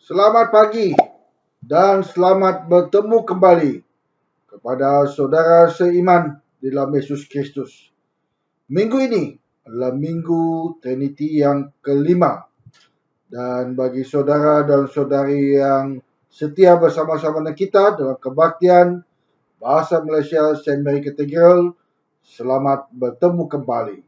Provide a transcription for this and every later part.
Selamat pagi dan selamat bertemu kembali kepada saudara seiman di dalam Yesus Kristus. Minggu ini adalah Minggu Trinity yang kelima. Dan bagi saudara dan saudari yang setia bersama-sama dengan kita dalam kebaktian Bahasa Malaysia St. Mary Cathedral, selamat bertemu kembali.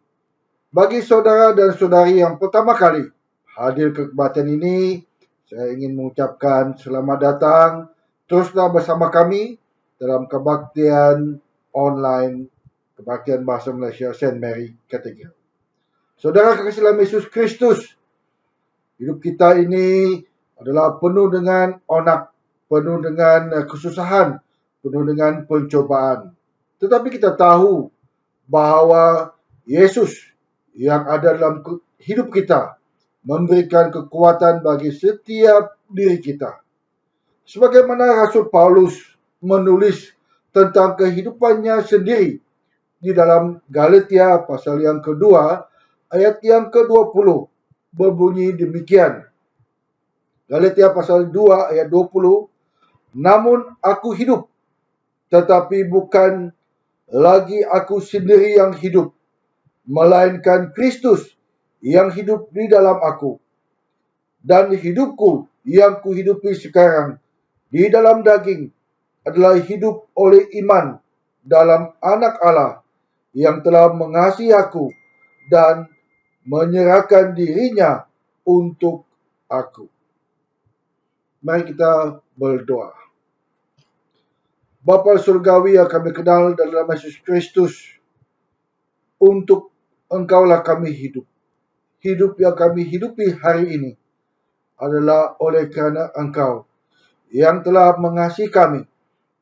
Bagi saudara dan saudari yang pertama kali hadir ke kebaktian ini, saya ingin mengucapkan selamat datang. Teruslah bersama kami dalam kebaktian online, kebaktian Bahasa Malaysia St. Mary Cathedral. Saudara kekasih dalam Yesus Kristus, hidup kita ini adalah penuh dengan onak, penuh dengan kesusahan, penuh dengan pencobaan. Tetapi kita tahu bahawa Yesus yang ada dalam hidup kita memberikan kekuatan bagi setiap diri kita. Sebagaimana Rasul Paulus menulis tentang kehidupannya sendiri di dalam Galatia pasal yang kedua, ayat yang ke-20, berbunyi demikian. Galatia pasal 2 ayat 20, namun aku hidup, tetapi bukan lagi aku sendiri yang hidup, melainkan Kristus yang hidup di dalam aku. Dan hidupku yang kuhidupi sekarang di dalam daging adalah hidup oleh iman dalam Anak Allah yang telah mengasihi aku dan menyerahkan dirinya untuk aku. Mari kita berdoa. Bapa surgawi yang kami kenal dalam Yesus Kristus, untuk Engkaulah kami hidup. Hidup yang kami hidupi hari ini adalah oleh kerana Engkau yang telah mengasihi kami,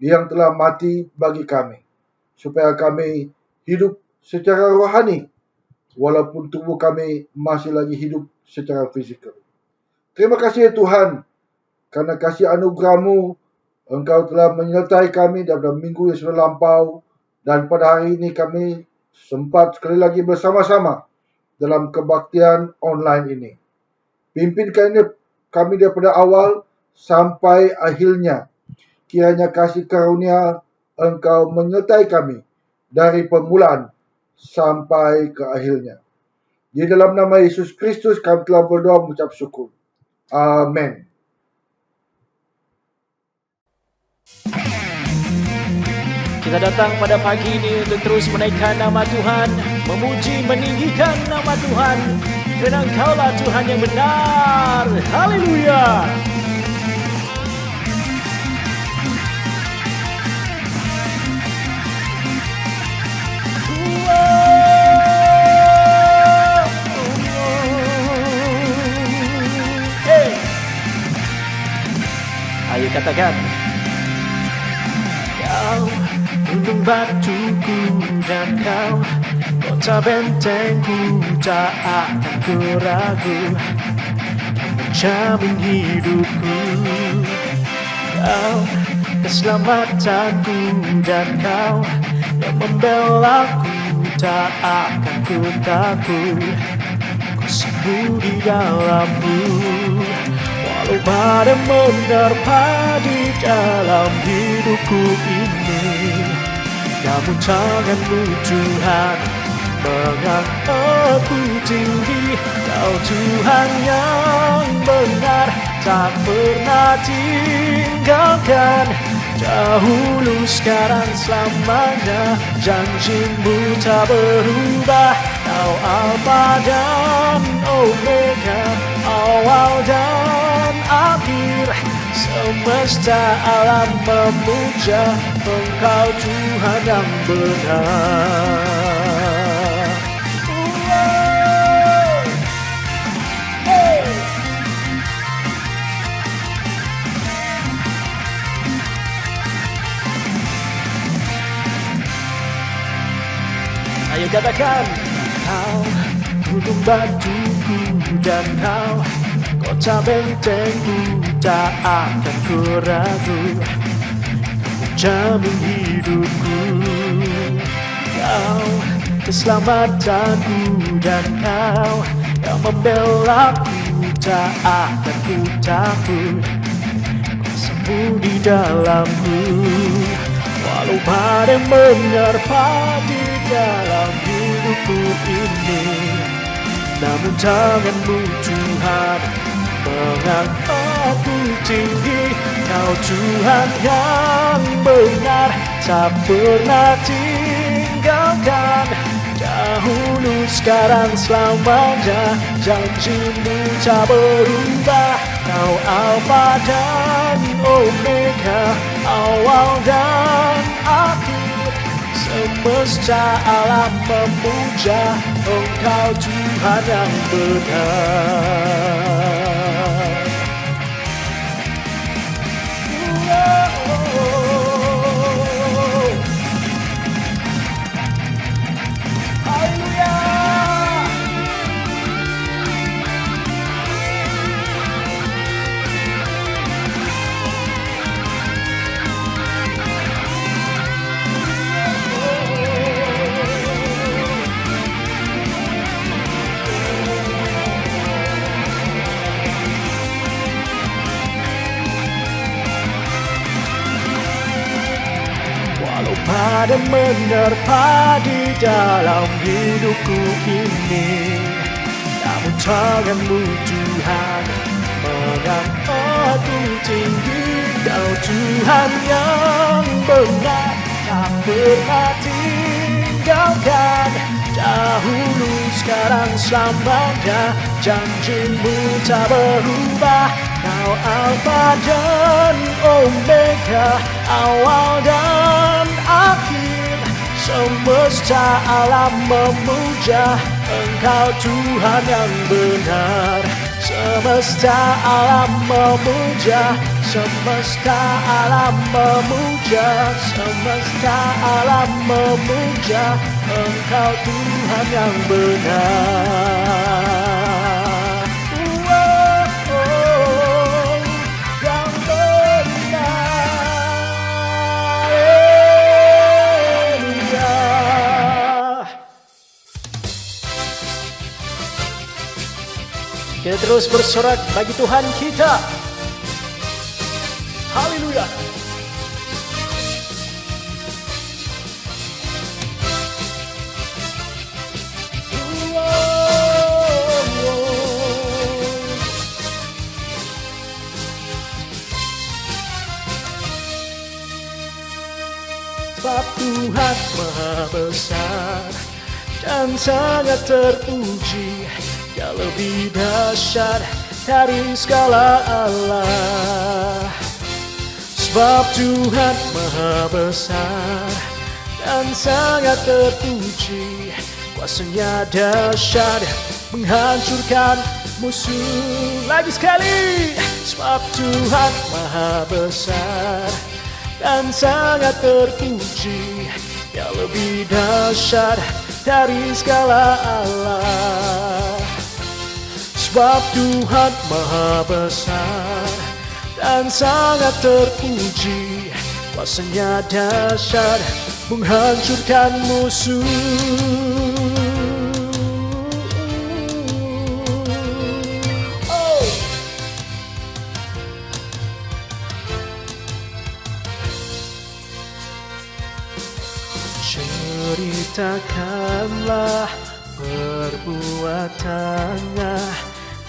yang telah mati bagi kami, supaya kami hidup secara rohani, walaupun tubuh kami masih lagi hidup secara fizikal. Terima kasih Tuhan, karena kasih anugerah-Mu, Engkau telah menyertai kami dalam minggu yang sudah lampau, dan pada hari ini kami sempat sekali lagi bersama-sama dalam kebaktian online ini. Pimpin kami daripada awal sampai akhirnya. Kiranya kasih karunia Engkau menyertai kami dari permulaan sampai ke akhirnya. Di dalam nama Yesus Kristus kami telah berdoa mengucap syukur. Amin. Kita datang pada pagi ini untuk terus menaikkan nama Tuhan, memuji, meninggikan nama Tuhan, kerana Engkaulah Tuhan yang benar. Haleluya. Hey. Ayo katakan. Kau gunung batuku dan kau kota bentengku, tak akan ku ragu, menjamin hidupku. Kau keselamatanku dan kau yang membelaku, tak akan ku takut, ku sembunyi di dalam-Mu. Walau badai menerpa di dalam hidupku ini, namun tangan-Mu Tuhan mengangkatku tinggi. Kau Tuhan yang benar, tak pernah tinggalkan. Dahulu, sekarang, selamanya, janji-Mu tak berubah. Kau Alfa dan Omega, awal dan akhir. Semesta alam memuja Engkau Tuhan yang benar. Hey. Ayo katakan. Kau gunung batuku dan kau kota bentengku, tak akan ku ragu, menjamin hidupku. Kau keselamatanku dan kau yang membelaku, tak akan ku takut, kuasamu di dalamku. Walau badai menerpa di dalam hidupku ini, namun tanganmu Tuhan mengangkatku tinggi. Kau Tuhan yang benar, tak pernah tinggalkan. Dahulu, sekarang, selamanya, janjimu tak berubah. Kau Alfa dan Omega, awal dan akhir. Semesta alam memuja Engkau Tuhan yang benar. Walau badai menerpa di dalam hidupku ini, namun tanganmu Tuhan mengangkatku tinggi. Kau Tuhan yang benar, tak pernah tinggalkan. Dahulu, sekarang, selamanya, janjimu tak berubah. Kau Alfa dan Omega, awal dan akhir. Semesta alam memuja Engkau Tuhan yang benar. Semesta alam memuja, semesta alam memuja, semesta alam memuja Engkau Tuhan yang benar. Yang benar. Kita terus bersorak bagi Tuhan kita. Haleluya. Sebab Tuhan Maha Besar dan sangat terpuji, Dia lebih dahsyat dari segala Allah. Sebab Tuhan Maha Besar dan sangat terpuji, kuasanya dahsyat menghancurkan musuh. Lagi sekali. Sebab Tuhan Maha Besar dan sangat terpuji, Dia lebih dahsyat dari segala Allah. Sebab Tuhan Maha Besar dan sangat terpuji, kuasanya dahsyat menghancurkan musuh. Ceritakanlah perbuatannya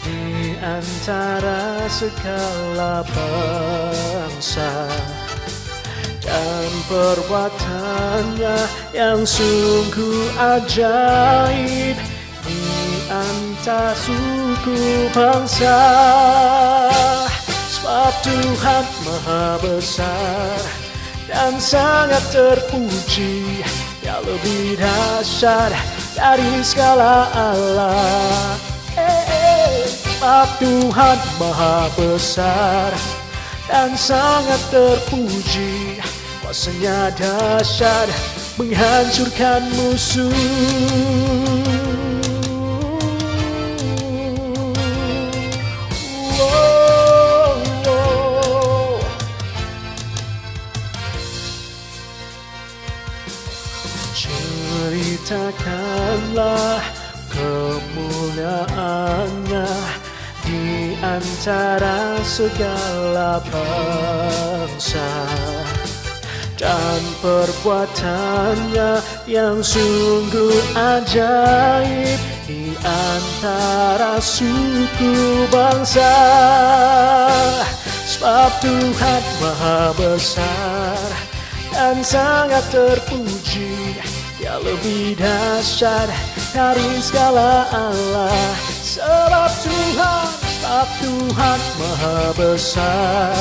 di antara segala bangsa, dan perbuatannya yang sungguh ajaib di antara suku bangsa. Sebab Tuhan Maha Besar dan sangat terpuji, Dia lebih dahsyat dari segala Allah. Sebab Tuhan Maha Besar dan sangat terpuji, kuasanya dahsyat menghancurkan musuh. Ceritakanlah kemuliaannya di antara segala bangsa, dan perbuatannya yang sungguh ajaib di antara suku bangsa. Sebab Tuhan Maha Besar dan sangat terpuji, Dia lebih dahsyat dari segala Allah. Sebab Tuhan Maha Besar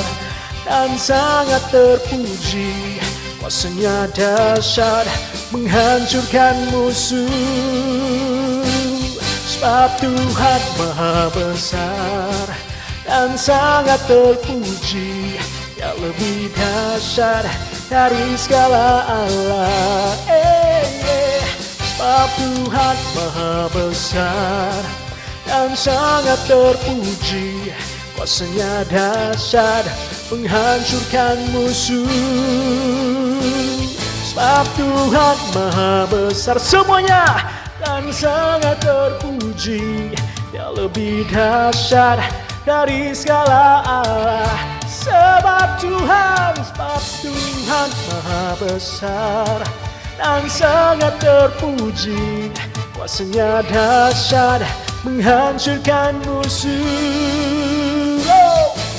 dan sangat terpuji, kuasanya dahsyat menghancurkan musuh. Sebab Tuhan Maha Besar dan sangat terpuji, Dia lebih dahsyat dari segala Allah. Sebab Tuhan Maha Besar dan sangat terpuji, kuasanya dahsyat menghancurkan musuh. Sebab Tuhan Maha Besar semuanya dan sangat terpuji, Dia lebih dahsyat dari segala Allah. Sebab Tuhan Maha Besar dan sangat terpuji, kuasanya dahsyat menghancurkan musuh.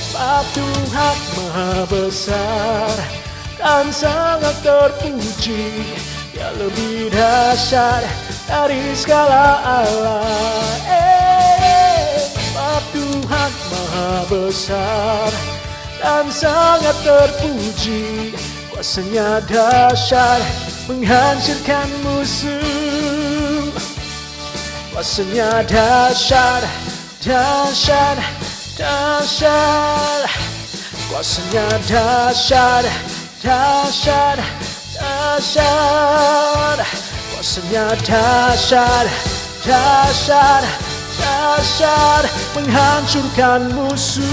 Sebab Tuhan Maha Besar dan sangat terpuji, Dia lebih dahsyat dari segala Allah. Sebab Tuhan Maha Besar dan sangat terpuji, kuasanya dahsyat menghancurkan musuh. Kuasanya dahsyat, dahsyat, dahsyat. Kuasanya dahsyat, dahsyat, dahsyat. Kuasanya dahsyat, dahsyat, dahsyat, menghancurkan musuh.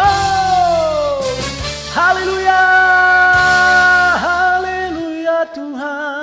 Oh, haleluya, haleluya Tuhan.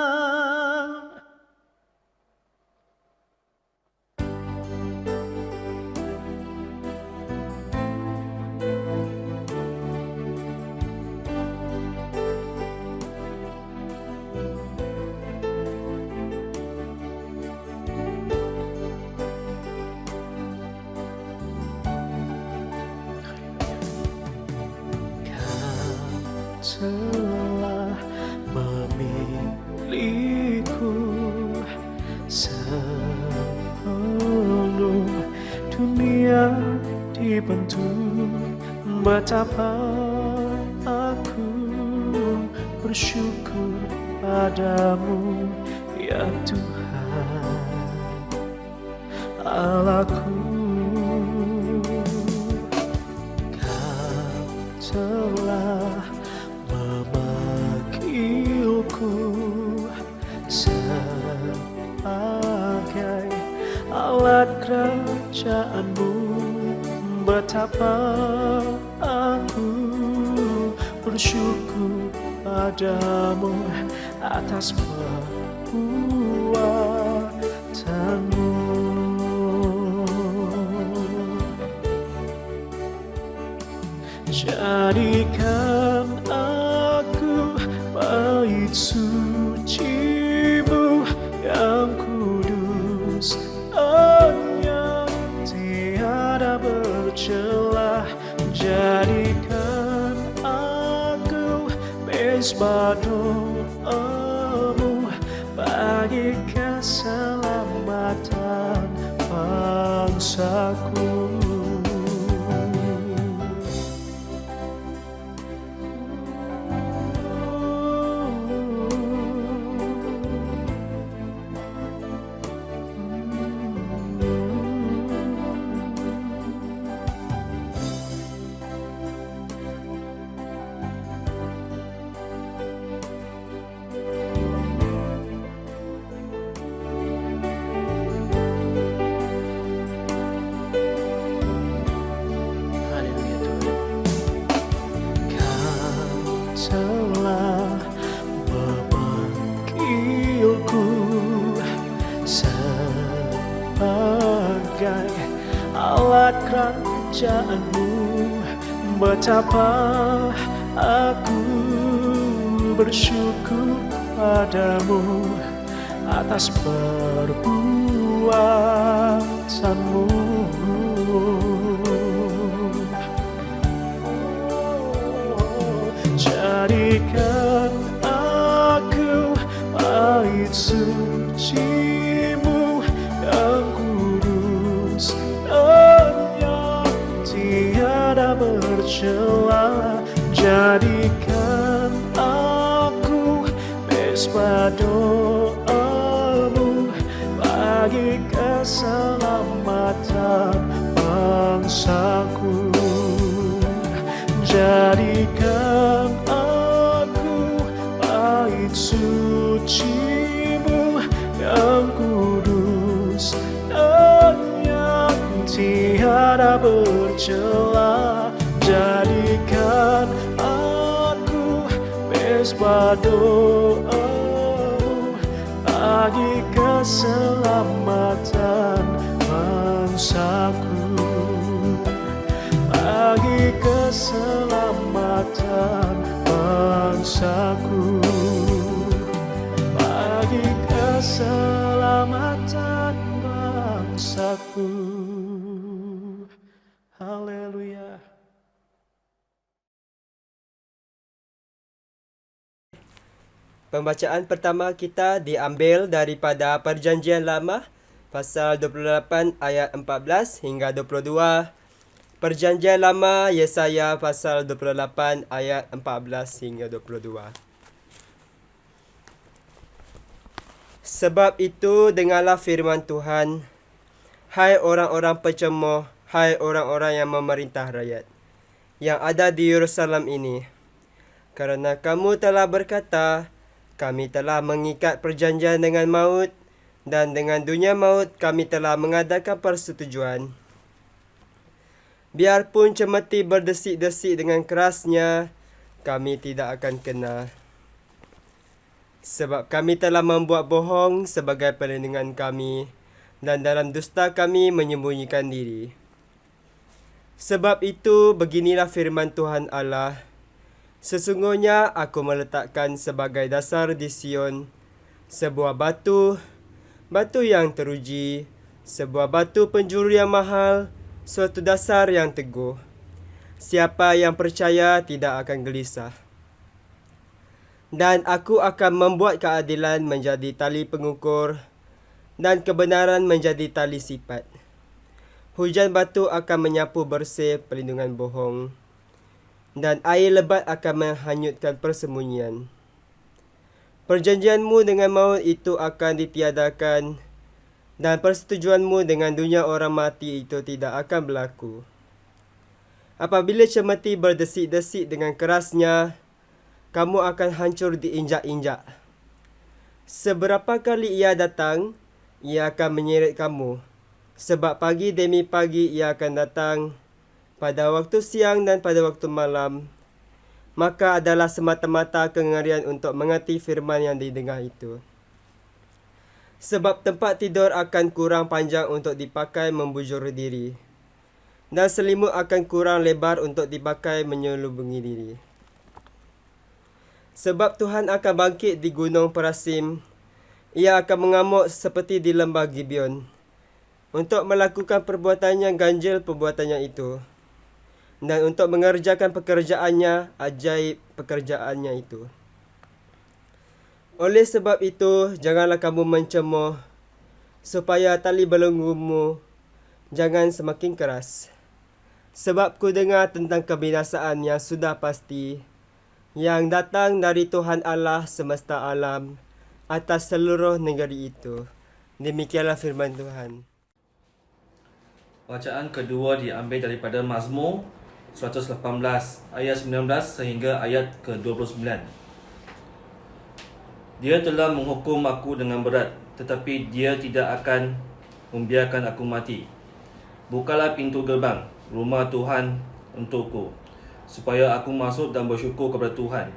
Telah memilihku sebelum dunia dibentuk. Betapa aku bersyukur padamu ya Tuhan Allahku. Kau telah memanggilku sebagai alat kerajaanmu. Betapa aku bersyukur padamu atas perbuatanmu. Jadikan aku bait suci-Mu yang kudus, yang tiada bercelah. Jadikan aku mezbah doa-Mu bagi keselamatan bangsaku. tempat kerajaan-Mu. Betapa aku bersyukur padamu atas perbuatanmu. Jadikan aku bait suci-Mu yang kudus dan yang tiada bercela. Jadikan aku mesbah doa-Mu bagi keselamatan bangsaku. Jadikan aku bait suci-Mu yang kudus dan yang tiada bercela. Jadikan aku mesbah doa-Mu bagi keselamatan bangsaku, bagi keselamatan bangsaku, bagi keselamatan bangsaku. Haleluya. Pembacaan pertama kita diambil daripada Perjanjian Lama pasal 28 ayat 14 hingga 22. Perjanjian Lama Yesaya pasal 28 ayat 14 hingga 22. Sebab itu dengarlah firman Tuhan, hai orang-orang pencemoh, hai orang-orang yang memerintah rakyat yang ada di Yerusalem ini. Kerana kamu telah berkata, kami telah mengikat perjanjian dengan maut, dan dengan dunia maut kami telah mengadakan persetujuan. Biarpun cemeti berdesik-desik dengan kerasnya, kami tidak akan kena. Sebab kami telah membuat bohong sebagai perlindungan kami, dan dalam dusta kami menyembunyikan diri. Sebab itu beginilah firman Tuhan Allah, sesungguhnya aku meletakkan sebagai dasar di Sion sebuah batu, batu yang teruji, sebuah batu penjuru yang mahal, suatu dasar yang teguh. Siapa yang percaya tidak akan gelisah. Dan aku akan membuat keadilan menjadi tali pengukur, dan kebenaran menjadi tali sipat. Hujan batu akan menyapu bersih pelindungan bohong, dan air lebat akan menghanyutkan persembunyian. Perjanjianmu dengan maut itu akan ditiadakan, dan persetujuanmu dengan dunia orang mati itu tidak akan berlaku. Apabila cemeti berdesik-desik dengan kerasnya, kamu akan hancur diinjak-injak. Seberapa kali ia datang, ia akan menyeret kamu. Sebab pagi demi pagi ia akan datang, pada waktu siang dan pada waktu malam, maka adalah semata-mata kengerian untuk mengerti firman yang didengar itu. Sebab tempat tidur akan kurang panjang untuk dipakai membujur diri, dan selimut akan kurang lebar untuk dipakai menyelubungi diri. Sebab Tuhan akan bangkit di gunung Perasim, ia akan mengamuk seperti di lembah Gibeon, untuk melakukan perbuatannya ganjil perbuatannya itu, dan untuk mengerjakan pekerjaannya, ajaib pekerjaannya itu. Oleh sebab itu, janganlah kamu mencemoh, supaya tali belenggumu jangan semakin keras. Sebab ku dengar tentang kebinasaan yang sudah pasti, yang datang dari Tuhan Allah semesta alam atas seluruh negeri itu. Demikianlah firman Tuhan. Bacaan kedua diambil daripada Mazmur 118 ayat 19 sehingga ayat ke-29. Dia telah menghukum aku dengan berat, tetapi dia tidak akan membiarkan aku mati. Bukalah pintu gerbang rumah Tuhan untukku, supaya aku masuk dan bersyukur kepada Tuhan.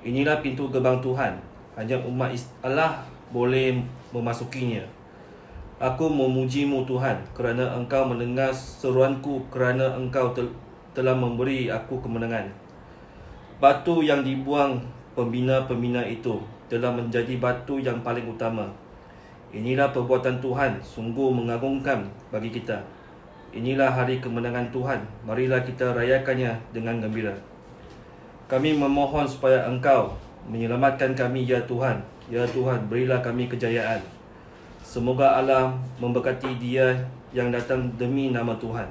Inilah pintu gerbang Tuhan, hanya umat Allah boleh memasukinya. Aku memuji-Mu Tuhan kerana Engkau mendengar seruanku, kerana Engkau telah memberi aku kemenangan. Batu yang dibuang pembina-pembina itu telah menjadi batu yang paling utama. Inilah perbuatan Tuhan, sungguh mengagumkan bagi kita. Inilah hari kemenangan Tuhan, marilah kita rayakannya dengan gembira. Kami memohon supaya Engkau menyelamatkan kami, ya Tuhan. Ya Tuhan, berilah kami kejayaan. Semoga Allah memberkati dia yang datang demi nama Tuhan.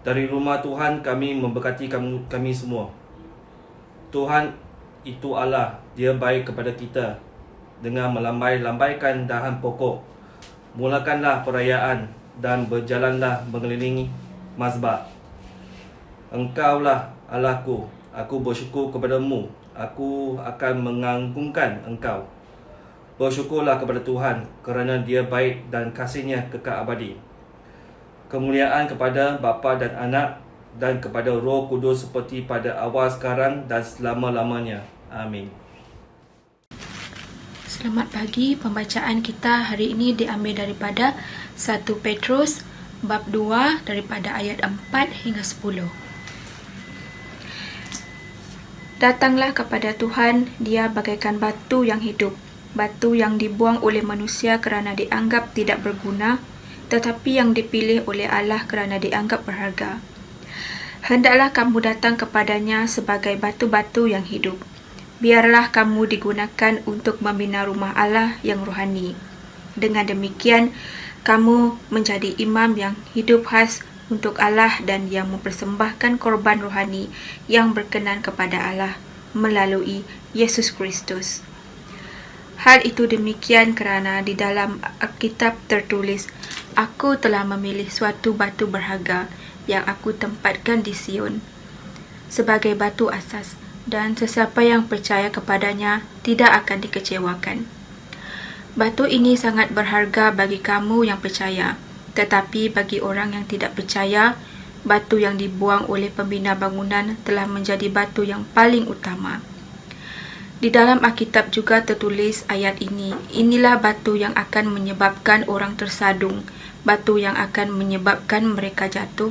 Dari rumah Tuhan kami memberkati kami semua. Tuhan itu Allah, Dia baik kepada kita dengan melambai-lambaikan dahan pokok. Mulakanlah perayaan dan berjalanlah mengelilingi mazbah. Engkaulah Allahku, aku bersyukur kepadamu. Aku akan mengagungkan Engkau. Bersyukurlah kepada Tuhan kerana Dia baik dan kasih-Nya kekal abadi. Kemuliaan kepada Bapa dan Anak dan kepada Roh Kudus seperti pada awal, sekarang dan selama-lamanya. Amin. Selamat pagi. Pembacaan kita hari ini diambil daripada 1 Petrus bab 2 daripada ayat 4 hingga 10. Datanglah kepada Tuhan, Dia bagaikan batu yang hidup, batu yang dibuang oleh manusia kerana dianggap tidak berguna, tetapi yang dipilih oleh Allah kerana dianggap berharga. Hendaklah kamu datang kepadanya sebagai batu-batu yang hidup. Biarlah kamu digunakan untuk membina rumah Allah yang rohani. Dengan demikian, kamu menjadi imam yang hidup khas untuk Allah dan yang mempersembahkan korban rohani yang berkenan kepada Allah melalui Yesus Kristus. Hal itu demikian kerana di dalam Alkitab tertulis, Aku telah memilih suatu batu berharga yang aku tempatkan di Sion sebagai batu asas, dan sesiapa yang percaya kepadanya tidak akan dikecewakan. Batu ini sangat berharga bagi kamu yang percaya, tetapi bagi orang yang tidak percaya, batu yang dibuang oleh pembina bangunan telah menjadi batu yang paling utama. Di dalam Alkitab juga tertulis ayat ini, inilah batu yang akan menyebabkan orang tersadung, batu yang akan menyebabkan mereka jatuh.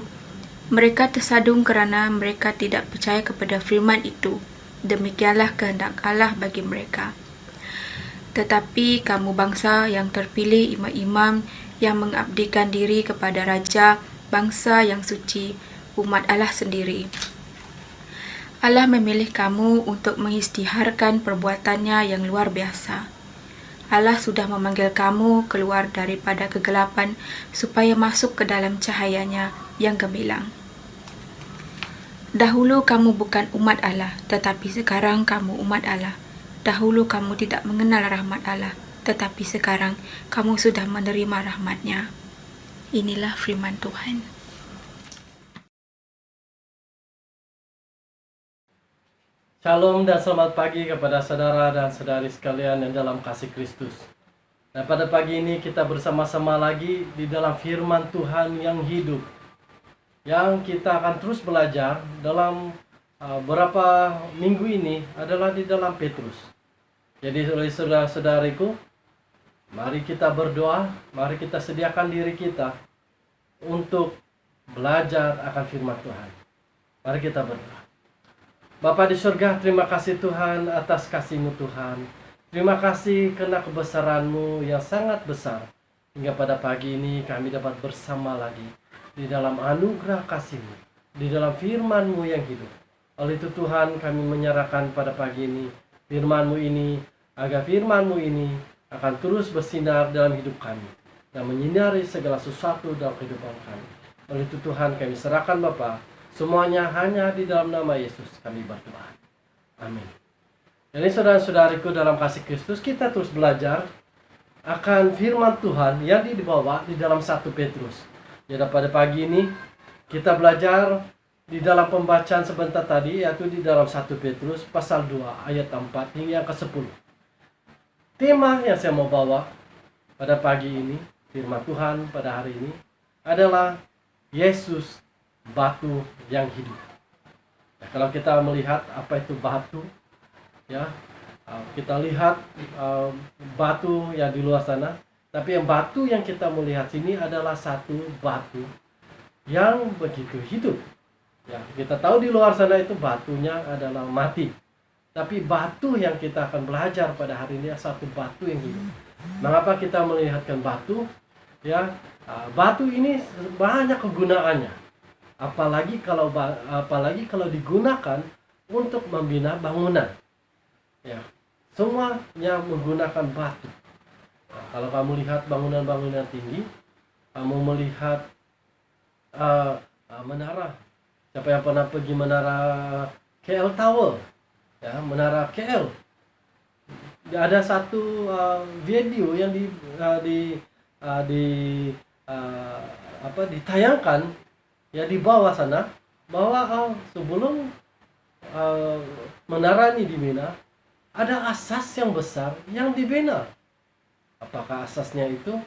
Mereka tersadung kerana mereka tidak percaya kepada firman itu. Demikianlah kehendak Allah bagi mereka. Tetapi kamu bangsa yang terpilih, imam-imam yang mengabdikan diri kepada Raja, bangsa yang suci, umat Allah sendiri. Allah memilih kamu untuk mengisytiharkan perbuatannya yang luar biasa. Allah sudah memanggil kamu keluar daripada kegelapan supaya masuk ke dalam cahayanya yang gemilang. Dahulu kamu bukan umat Allah, tetapi sekarang kamu umat Allah. Dahulu kamu tidak mengenal rahmat Allah, tetapi sekarang kamu sudah menerima rahmat-Nya. Inilah firman Tuhan. Shalom dan selamat pagi kepada saudara dan saudari sekalian yang dalam kasih Kristus. Dan pada pagi ini kita bersama-sama lagi di dalam firman Tuhan yang hidup, yang kita akan terus belajar dalam beberapa minggu ini adalah di dalam Petrus. Jadi oleh saudara-saudariku, mari kita berdoa, mari kita sediakan diri kita untuk belajar akan firman Tuhan. Mari kita berdoa. Bapa di surga, terima kasih Tuhan atas kasih-Mu Tuhan. Terima kasih karena kebesaran-Mu yang sangat besar. Hingga pada pagi ini kami dapat bersama lagi di dalam anugerah kasih-Mu, di dalam firman-Mu yang hidup. Oleh itu Tuhan, kami menyerahkan pada pagi ini firman-Mu ini, agar firman-Mu ini akan terus bersinar dalam hidup kami dan menyinari segala sesuatu dalam kehidupan kami. Oleh itu Tuhan, kami serahkan Bapa, semuanya hanya di dalam nama Yesus kami berdoa. Amin. Jadi saudara-saudariku dalam kasih Kristus, kita terus belajar akan firman Tuhan yang dibawa di dalam 1 Petrus. Jadi pada pagi ini kita belajar di dalam pembacaan sebentar tadi, yaitu di dalam 1 Petrus pasal 2 ayat 4 hingga yang ke-10. Tema yang saya mau bawa pada pagi ini, firman Tuhan pada hari ini adalah Yesus batu yang hidup. Nah, kalau kita melihat apa itu batu, ya kita lihat batu yang di luar sana, Tapi yang batu yang kita melihat sini adalah satu batu yang begitu hidup. Ya, kita tahu di luar sana itu batunya adalah mati. Tapi batu yang kita akan belajar pada hari ini adalah satu batu yang hidup. Mengapa kita melihatkan batu? Ya, batu ini banyak kegunaannya. Apalagi kalau digunakan untuk membina bangunan. Ya, semuanya menggunakan batu. Nah, kalau kamu lihat bangunan-bangunan tinggi, kamu melihat menara. Siapa yang pernah pergi menara KL Tower? Ya, menara KL. Ada satu video yang ditayangkan ya di bawah sana, bahwa sebelum menara ini dibina, ada asas yang besar yang dibina. Apakah asasnya itu?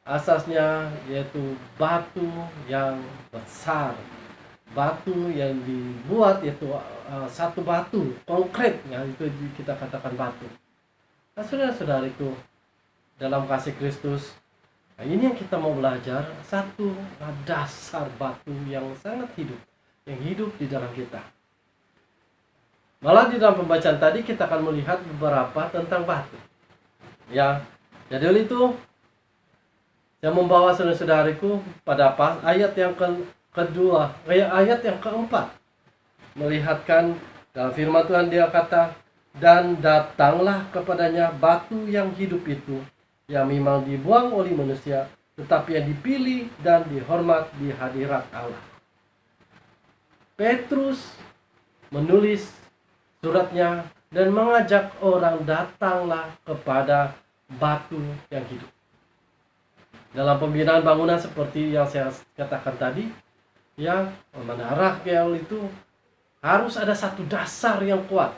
Asasnya yaitu batu yang besar, batu yang dibuat yaitu satu batu konkret, ya itu kita katakan batu. Nah, saudara-saudariku dalam kasih Kristus, nah ini yang kita mau belajar, satu dasar batu yang sangat hidup, yang hidup di dalam kita. Malah di dalam pembacaan tadi kita akan melihat beberapa tentang batu. Ya, jadi itu yang membawa saudara-saudariku pada ayat yang kedua, ayat yang keempat, melihatkan dalam firman Tuhan dia kata, dan datanglah kepadanya batu yang hidup itu, yang memang dibuang oleh manusia, tetapi yang dipilih dan dihormat di hadirat Allah. Petrus menulis suratnya dan mengajak orang datanglah kepada batu yang hidup. Dalam pembinaan bangunan seperti yang saya katakan tadi, ya, menara KL itu harus ada satu dasar yang kuat,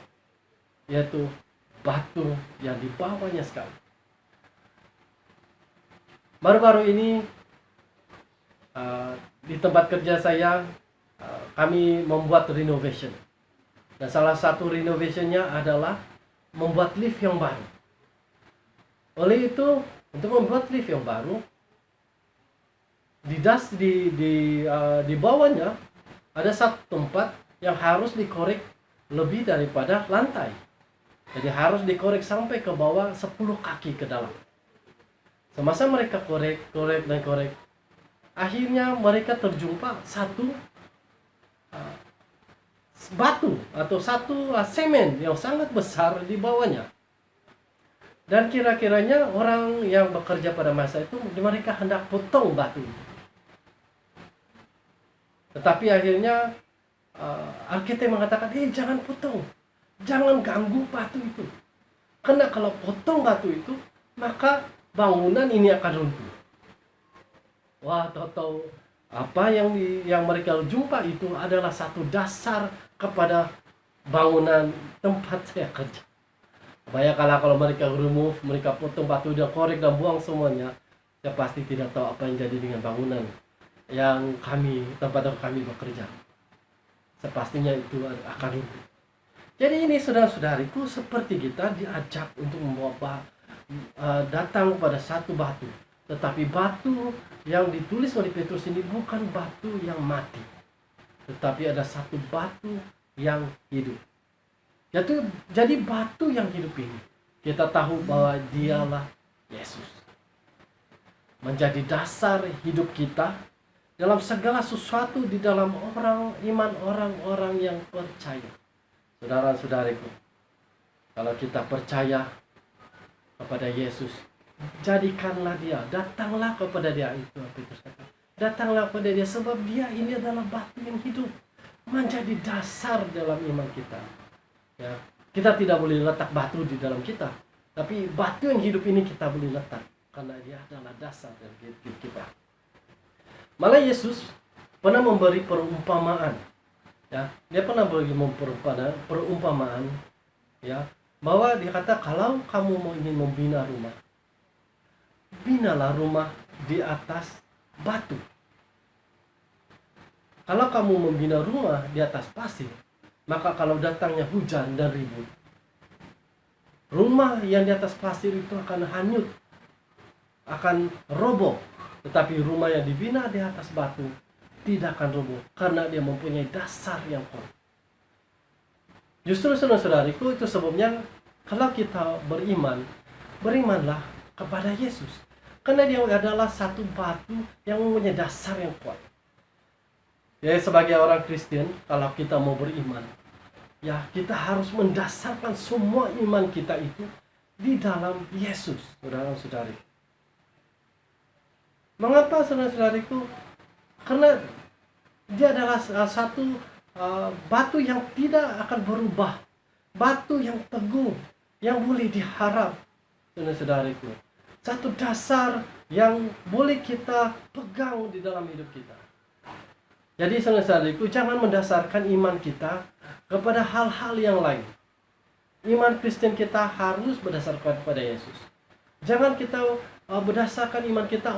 yaitu batu yang di bawahnya sekali. Baru-baru ini di tempat kerja saya kami membuat renovation. Dan salah satu renovationnya adalah membuat lift yang baru. Oleh itu, untuk membuat lift yang baru, di bawahnya ada satu tempat yang harus dikorek lebih daripada lantai. Jadi harus dikorek sampai ke bawah 10 kaki ke dalam. Semasa mereka korek, akhirnya mereka terjumpa satu batu atau satu semen yang sangat besar di bawahnya. Dan kira-kiranya orang yang bekerja pada masa itu, mereka hendak potong batu itu. Tetapi akhirnya arsitek mengatakan, jangan potong, jangan ganggu batu itu. Karena kalau potong batu itu, maka bangunan ini akan runtuh. Wah, tahu-tahu apa yang mereka jumpa itu adalah satu dasar kepada bangunan tempat saya kerja. Bayangkanlah kalau mereka remove, mereka potong batu dan korek dan buang semuanya, saya pasti tidak tahu apa yang jadi dengan bangunan yang tempat kami bekerja. Sepastinya itu akan runtuh. Jadi ini saudara-saudariku, seperti kita diajak untuk membawa datang pada satu batu. Tetapi batu yang ditulis oleh Petrus ini bukan batu yang mati, tetapi ada satu batu yang hidup. Jadi batu yang hidup ini, kita tahu bahwa dialah Yesus. Menjadi dasar hidup kita dalam segala sesuatu di dalam orang-orang yang percaya. Saudara-saudariku, kalau kita percaya kepada Yesus, jadikanlah dia, datanglah kepada dia, itu Petrus kata. Datanglah kepada dia sebab dia ini adalah batu yang hidup, menjadi dasar dalam iman kita. Ya, kita tidak boleh letak batu di dalam kita, tapi batu yang hidup ini kita boleh letak karena dia adalah dasar dari hidup kita. Malah Yesus pernah memberi perumpamaan. Ya, dia pernah beri perumpamaan, ya, bahwa dia kata kalau kamu ingin membina rumah, binalah rumah di atas batu. Kalau kamu membina rumah di atas pasir, maka kalau datangnya hujan dan ribut, rumah yang di atas pasir itu akan hanyut akan roboh. Tetapi rumah yang dibina di atas batu tidak akan roboh karena dia mempunyai dasar yang kuat. Justru saudara-saudariku, itu sebabnya kalau kita beriman, berimanlah kepada Yesus. Karena dia adalah satu batu yang mempunyai dasar yang kuat. Ya, sebagai orang Kristen, kalau kita mau beriman, ya kita harus mendasarkan semua iman kita itu di dalam Yesus, saudara-saudari. Mengapa, saudara-saudariku? Karena dia adalah satu batu yang tidak akan berubah, batu yang teguh, yang boleh diharap, saudara-saudariku. Satu dasar yang boleh kita pegang di dalam hidup kita. Jadi saudara-saudariku, jangan mendasarkan iman kita kepada hal-hal yang lain. Iman Kristen kita harus berdasarkan kepada Yesus. Jangan kita berdasarkan iman kita,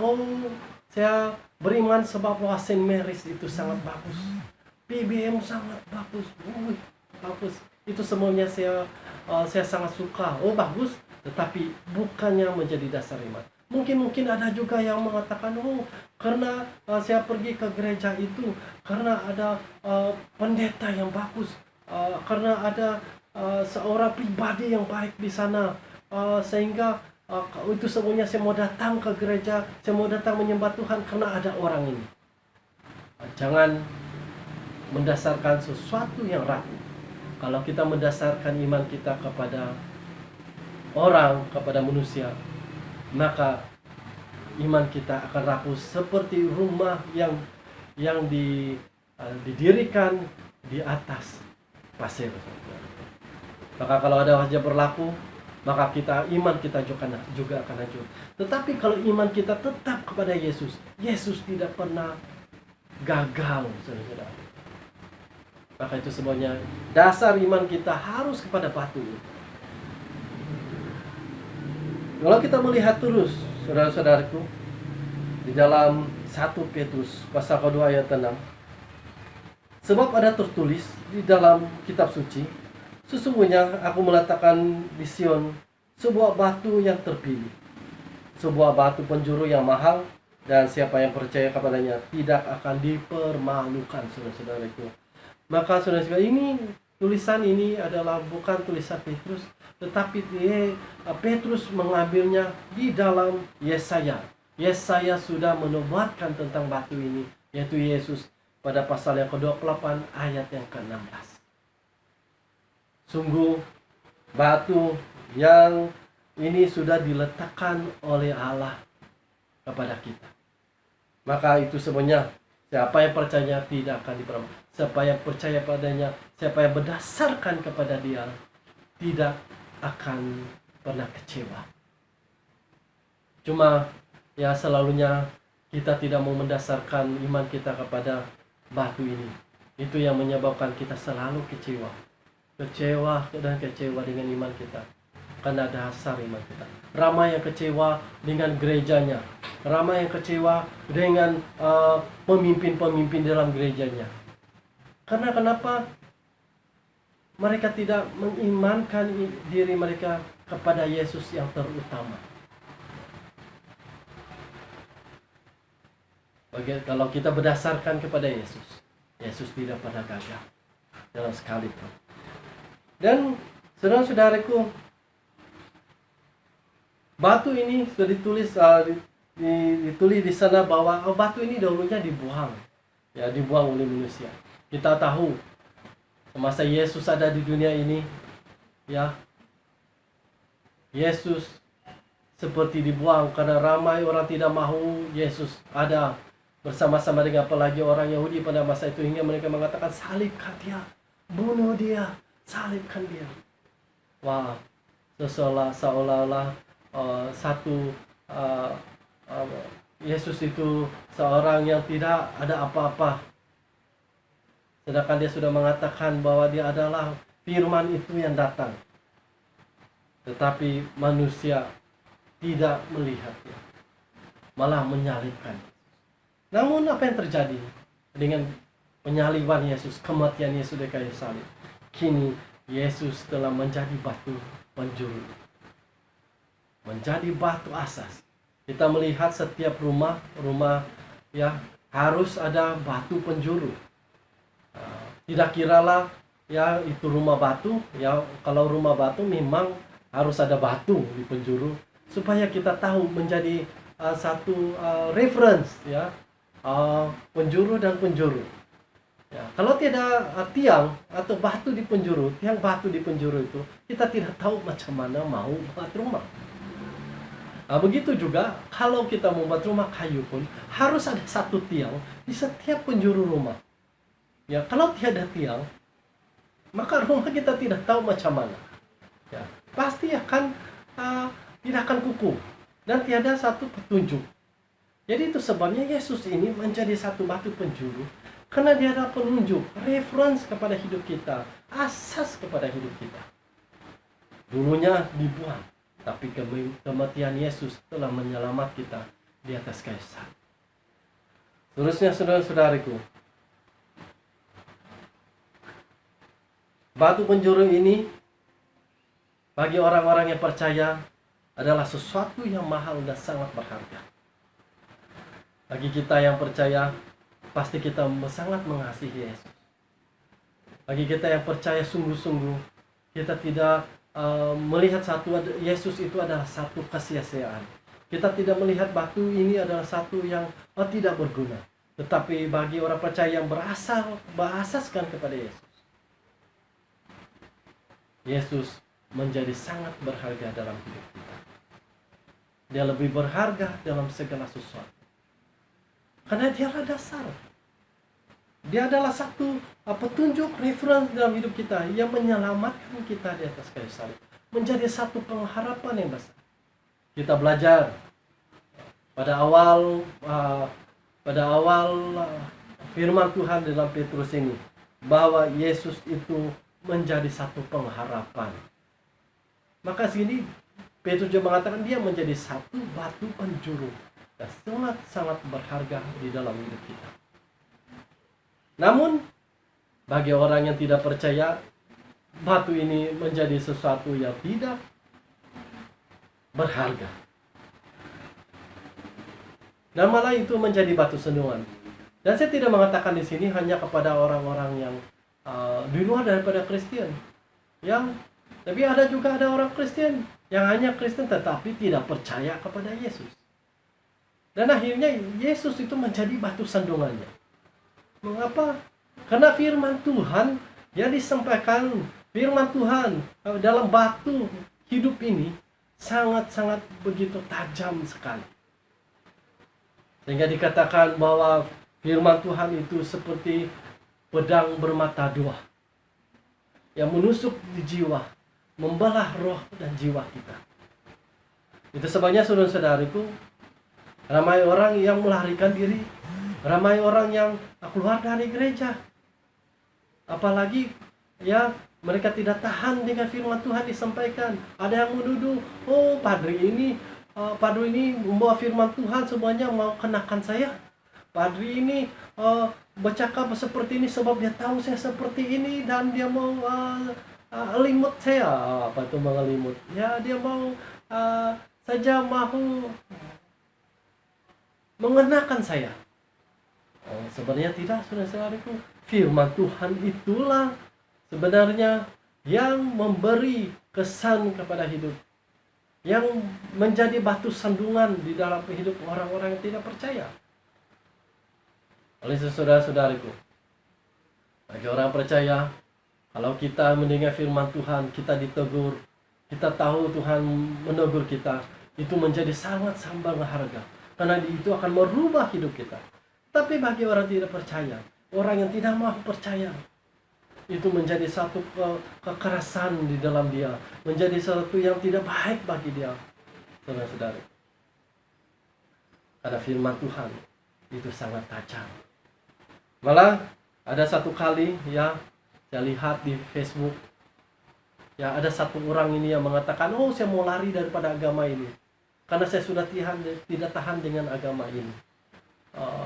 saya beriman sebab St. Mary's itu sangat bagus, PBM sangat bagus, bagus. Itu semuanya saya sangat suka. Bagus, tetapi bukannya menjadi dasar iman. Mungkin ada juga yang mengatakan, karena saya pergi ke gereja itu, karena ada pendeta yang bagus, karena ada seorang pribadi yang baik di sana, sehingga itu semuanya saya mau datang ke gereja, saya mau datang menyembah Tuhan karena ada orang ini. Jangan mendasarkan sesuatu yang rapuh. Kalau kita mendasarkan iman kita kepada orang, kepada manusia, maka iman kita akan rapuh seperti rumah yang didirikan di atas pasir. Maka kalau ada wajah berlaku, maka iman kita juga akan hancur. Tetapi kalau iman kita tetap kepada Yesus, Yesus tidak pernah gagal, saudara-saudara. Maka itu semuanya dasar iman kita harus kepada batu. Kalau kita melihat terus, saudara-saudaraku, di dalam 1 Petrus pasal kedua ayat 6, sebab ada tertulis di dalam kitab suci, sesungguhnya aku meletakkan di Sion sebuah batu yang terpilih, sebuah batu penjuru yang mahal, dan siapa yang percaya kepadanya tidak akan dipermalukan, saudara-saudaraku. Maka saudara-saudara, tulisan ini adalah bukan tulisan Petrus, tetapi Petrus mengambilnya di dalam Yesaya. Yesaya sudah menubuatkan tentang batu ini, yaitu Yesus, pada pasal yang ke-28 ayat yang ke-16. Sungguh batu yang ini sudah diletakkan oleh Allah kepada kita. Maka itu semuanya, siapa yang percaya tidak akan dipermalukan. Siapa yang percaya padanya, siapa yang berdasarkan kepada dia, tidak akan pernah kecewa. Cuma ya selalunya kita tidak mau mendasarkan iman kita kepada batu ini. Itu yang menyebabkan kita selalu kecewa dengan iman kita, karena dasar iman kita. Ramai yang kecewa dengan gerejanya, ramai yang kecewa dengan pemimpin-pemimpin dalam gerejanya. Karena kenapa? Mereka tidak mengimankan diri mereka kepada Yesus yang terutama. Kalau kita berdasarkan kepada Yesus, Yesus tidak pernah gagal dalam sekalipun. Dan saudara-saudaraku, batu ini sudah ditulis di sana bahwa batu ini dahulunya dibuang oleh manusia. Kita tahu semasa Yesus ada di dunia ini, Yesus seperti dibuang karena ramai orang tidak mahu Yesus ada bersama-sama dengan apalagi orang Yahudi pada masa itu, hingga mereka mengatakan, salibkan dia, bunuh dia, salibkan dia. Wah, seolah-olah Yesus itu seorang yang tidak ada apa-apa, sedangkan dia sudah mengatakan bahwa dia adalah firman itu yang datang. Tetapi manusia tidak melihatnya, malah menyalibkan. Namun apa yang terjadi dengan penyaliban Yesus, kematian Yesus di kayu salib? Kini Yesus telah menjadi batu penjuru, menjadi batu asas Kita melihat setiap rumah ya harus ada batu penjuru. Tidak kiralah ya itu rumah batu, ya kalau rumah batu memang harus ada batu di penjuru supaya kita tahu menjadi satu reference ya, penjuru dan penjuru. Ya, kalau tidak tiang atau batu di penjuru, tiang batu di penjuru itu, kita tidak tahu macam mana mau buat rumah. Begitu juga kalau kita membuat rumah kayu pun harus ada satu tiang di setiap penjuru rumah. Ya, kalau tiada tiang, maka rumah kita tidak tahu macam mana. Ya, pasti akan tidak akan kukuh dan tiada satu petunjuk. Jadi itu sebabnya Yesus ini menjadi satu batu penjuru, karena dia ada penunjuk, reference kepada hidup kita, asas kepada hidup kita. Dulunya dibuang, tapi kematian Yesus telah menyelamat kita di atas kayu salib. Seterusnya, saudara-saudariku, batu penjuru ini bagi orang-orang yang percaya adalah sesuatu yang mahal dan sangat berharga. Bagi kita yang percaya, pasti kita sangat mengasihi Yesus. Bagi kita yang percaya sungguh-sungguh, kita tidak melihat Yesus itu adalah satu kesia-siaan. Kita tidak melihat batu ini adalah satu yang tidak berguna. Tetapi bagi orang percaya yang berasaskan kepada Yesus, Yesus menjadi sangat berharga dalam hidup kita. Dia lebih berharga dalam segala sesuatu. Karena dia adalah dasar. Dia adalah satu petunjuk, referensi dalam hidup kita yang menyelamatkan kita di atas kayu salib. Menjadi satu pengharapan yang besar. Kita belajar pada awal firman Tuhan dalam Petrus ini, bahwa Yesus itu menjadi satu pengharapan. Maka sini Petrus juga mengatakan dia menjadi satu batu penjuru dan sangat-sangat berharga di dalam hidup kita. Namun bagi orang yang tidak percaya, batu ini menjadi sesuatu yang tidak berharga. Dan malah itu menjadi batu sandungan. Dan saya tidak mengatakan di sini hanya kepada orang-orang yang di luar daripada Kristen. Tapi ada juga orang Kristen yang hanya Kristen tetapi tidak percaya kepada Yesus. Dan akhirnya Yesus itu menjadi batu sandungannya. Mengapa? Karena firman Tuhan yang disampaikan, firman Tuhan dalam batu hidup ini sangat-sangat begitu tajam sekali. Sehingga dikatakan bahwa firman Tuhan itu seperti pedang bermata dua yang menusuk di jiwa, membelah roh dan jiwa kita. Itu sebabnya saudara-saudariku, ramai orang yang melarikan diri, ramai orang yang keluar dari gereja. Apalagi ya mereka tidak tahan dengan firman Tuhan disampaikan. Ada yang menuduh, padri ini membawa firman Tuhan semuanya mau kenakan saya. Padri ini bercakap seperti ini sebab dia tahu saya seperti ini dan dia mau limut saya. Apa itu mengelimut? Ya dia mau saja mau mengenakan saya. Sebenarnya tidak, saudara-saudariku. Firman Tuhan itulah sebenarnya yang memberi kesan kepada hidup, yang menjadi batu sandungan di dalam hidup orang-orang yang tidak percaya. Oleh saudara-saudariku, bagi orang percaya, kalau kita mendengar firman Tuhan, kita ditegur, kita tahu Tuhan menegur kita, itu menjadi sangat-sangat berharga. Karena itu akan merubah hidup kita. Tapi bagi orang tidak percaya, orang yang tidak mau percaya, itu menjadi satu kekerasan di dalam dia, menjadi sesuatu yang tidak baik bagi dia, saudara-saudara. Karena firman Tuhan itu sangat tajam. Malah ada satu kali ya, saya lihat di Facebook, ya ada satu orang ini yang mengatakan, saya mau lari daripada agama ini, karena saya sudah tidak tahan dengan agama ini.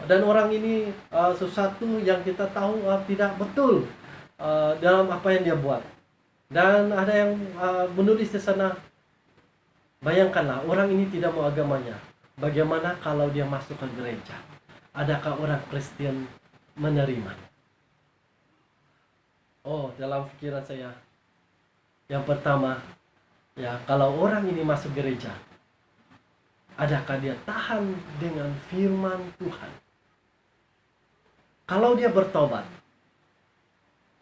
Dan orang ini sesuatu yang kita tahu tidak betul dalam apa yang dia buat. Dan ada yang menulis di sana, bayangkanlah orang ini tidak mau agamanya, bagaimana kalau dia masuk ke gereja? Adakah orang Kristen menerima? Oh, dalam pikiran saya, yang pertama, ya kalau orang ini masuk gereja, adakah dia tahan dengan firman Tuhan? Kalau dia bertobat,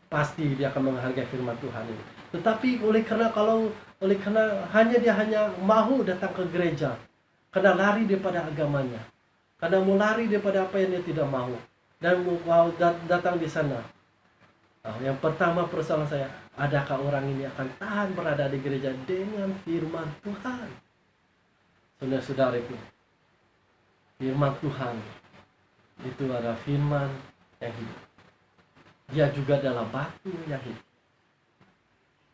pasti dia akan menghargai firman Tuhan ini. Tetapi oleh karena dia hanya mau datang ke gereja, karena lari daripada agamanya, karena mau lari daripada apa yang dia tidak mau, dan mau datang di sana. Nah, yang pertama persoalan saya, adakah orang ini akan tahan berada di gereja dengan firman Tuhan? Saudara-saudariku, firman Tuhan itu adalah firman yang hidup. Dia juga adalah batu yang hidup.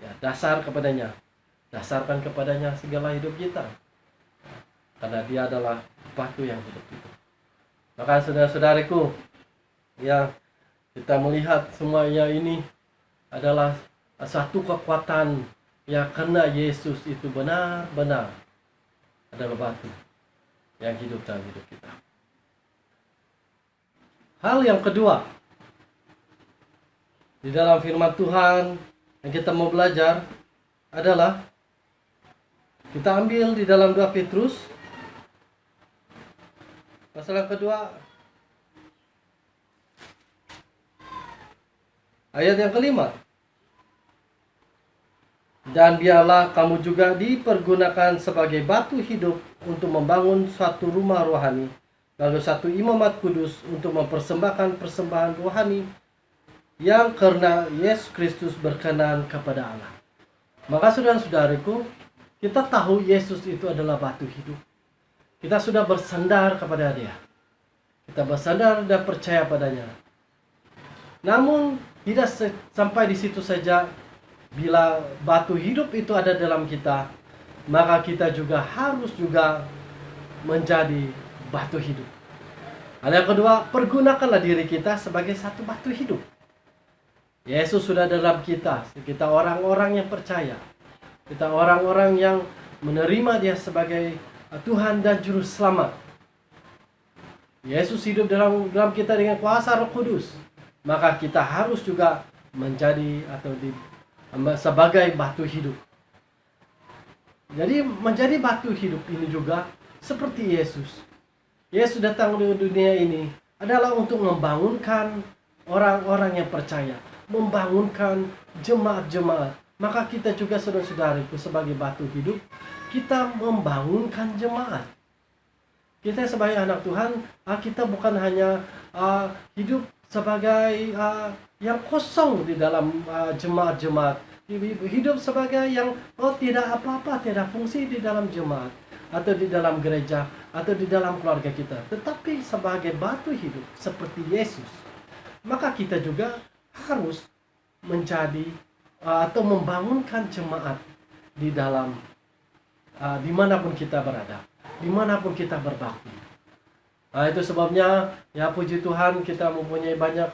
Ya, dasarkan kepadanya segala hidup kita. Karena dia adalah batu yang hidup itu. Maka saudara-saudariku, yang kita melihat semuanya ini adalah satu kekuatan yang karena Yesus itu benar-benar adalah batu yang hidup dalam hidup kita. Hal yang kedua, di dalam firman Tuhan yang kita mau belajar adalah kita ambil di dalam 2 Petrus pasal yang kedua ayat yang kelima. Dan biarlah kamu juga dipergunakan sebagai batu hidup untuk membangun suatu rumah rohani, lalu satu imamat kudus untuk mempersembahkan persembahan rohani yang karena Yesus Kristus berkenan kepada Allah. Maka saudara-saudariku, kita tahu Yesus itu adalah batu hidup. Kita sudah bersandar kepada Dia. Kita bersandar dan percaya padanya. Namun tidak sampai di situ saja. Bila batu hidup itu ada dalam kita, maka kita juga harus menjadi batu hidup. Hal yang kedua, pergunakanlah diri kita sebagai satu batu hidup. Yesus sudah dalam kita. Kita orang-orang yang percaya. Kita orang-orang yang menerima Dia sebagai Tuhan dan Juru Selamat. Yesus hidup dalam kita dengan kuasa Roh Kudus. Maka kita harus juga menjadi sebagai batu hidup. Jadi menjadi batu hidup ini juga seperti Yesus. Yesus datang di dunia ini adalah untuk membangunkan orang-orang yang percaya, membangunkan jemaat-jemaat. Maka kita juga saudara-saudariku sebagai batu hidup, kita membangunkan jemaat. Kita sebagai anak Tuhan, kita bukan hanya hidup sebagai yang kosong di dalam jemaat-jemaat, hidup sebagai yang tidak apa-apa, tidak fungsi di dalam jemaat atau di dalam gereja atau di dalam keluarga kita, tetapi sebagai batu hidup seperti Yesus. Maka kita juga harus menjadi atau membangunkan jemaat di dalam dimanapun kita berada, dimanapun kita berbakti. Itu sebabnya ya puji Tuhan kita mempunyai banyak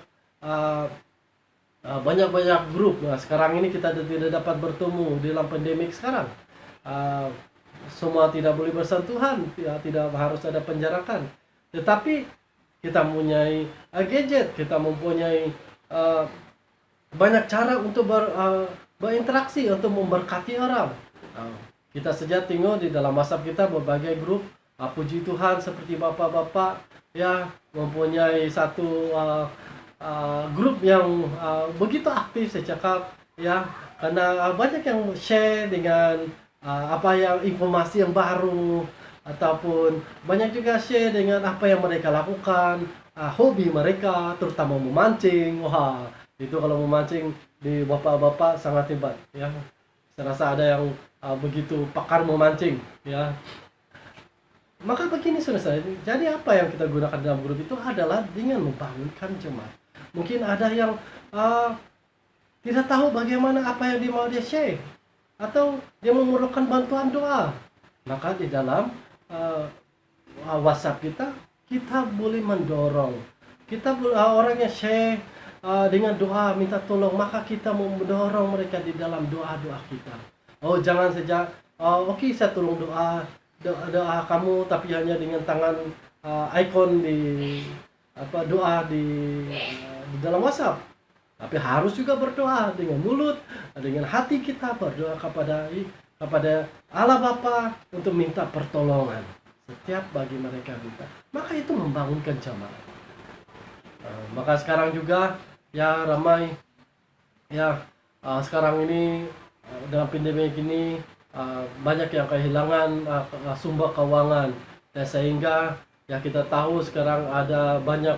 grup. Nah, sekarang ini kita tidak dapat bertemu di dalam pandemik sekarang. Semua tidak boleh bersentuhan, ya, tidak harus ada penjarakan. Tetapi kita mempunyai gadget, kita mempunyai banyak cara untuk berinteraksi, untuk memberkati orang. Kita saja tengok di dalam WhatsApp kita berbagai grup. Puji Tuhan seperti bapak-bapak ya mempunyai satu grup yang begitu aktif saya cakap ya, karena banyak yang share dengan informasi yang baru, ataupun banyak juga share dengan apa yang mereka lakukan, hobi mereka terutama memancing. Wah, itu kalau memancing di bapak-bapak sangat hebat ya. Saya rasa ada yang begitu pakar memancing ya. Maka begini saudara, jadi apa yang kita gunakan dalam grup itu adalah dengan membangunkan jemaat. Mungkin ada yang tidak tahu bagaimana apa yang mau dia share, atau dia memerlukan bantuan doa. Maka di dalam WhatsApp kita boleh mendorong. Kita orang yang share dengan doa minta tolong, maka kita mendorong mereka di dalam doa-doa kita. Oh, jangan saja oke, saya tolong doa, doa kamu tapi hanya dengan tangan icon di doa di dalam WhatsApp. Tapi harus juga berdoa dengan mulut, dengan hati kita berdoa kepada Allah Bapa untuk minta pertolongan setiap bagi mereka minta. Maka itu membangunkan jemaat. Maka sekarang juga ya ramai ya sekarang ini dengan pandemi ini banyak yang kehilangan sumber keuangan, dan sehingga ya kita tahu sekarang ada banyak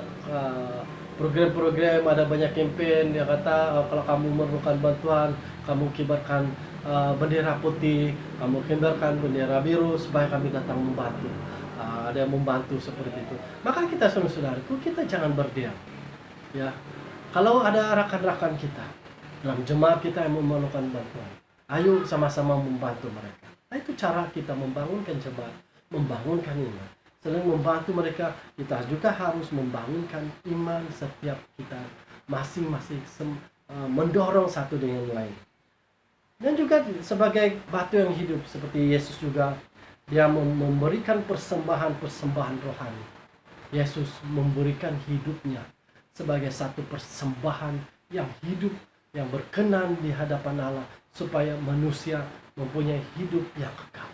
program-program, ada banyak campaign yang kata kalau kamu memerlukan bantuan, kamu kibarkan bendera putih, kamu kibarkan bendera biru supaya kami datang membantu. Ada yang membantu seperti itu. Maka kita saudara-saudaraku, kita jangan berdiam. Ya, kalau ada rakan-rakan kita dalam jemaat kita yang memerlukan bantuan, ayo sama-sama membantu mereka. Nah, itu cara kita membangunkan jemaat, membangunkan iman. Selain membantu mereka, kita juga harus membangunkan iman setiap kita masing-masing, mendorong satu dengan lain. Dan juga sebagai batu yang hidup, seperti Yesus juga, dia memberikan persembahan-persembahan rohani. Yesus memberikan hidupnya sebagai satu persembahan yang hidup, yang berkenan di hadapan Allah, supaya manusia mempunyai hidup yang kekal.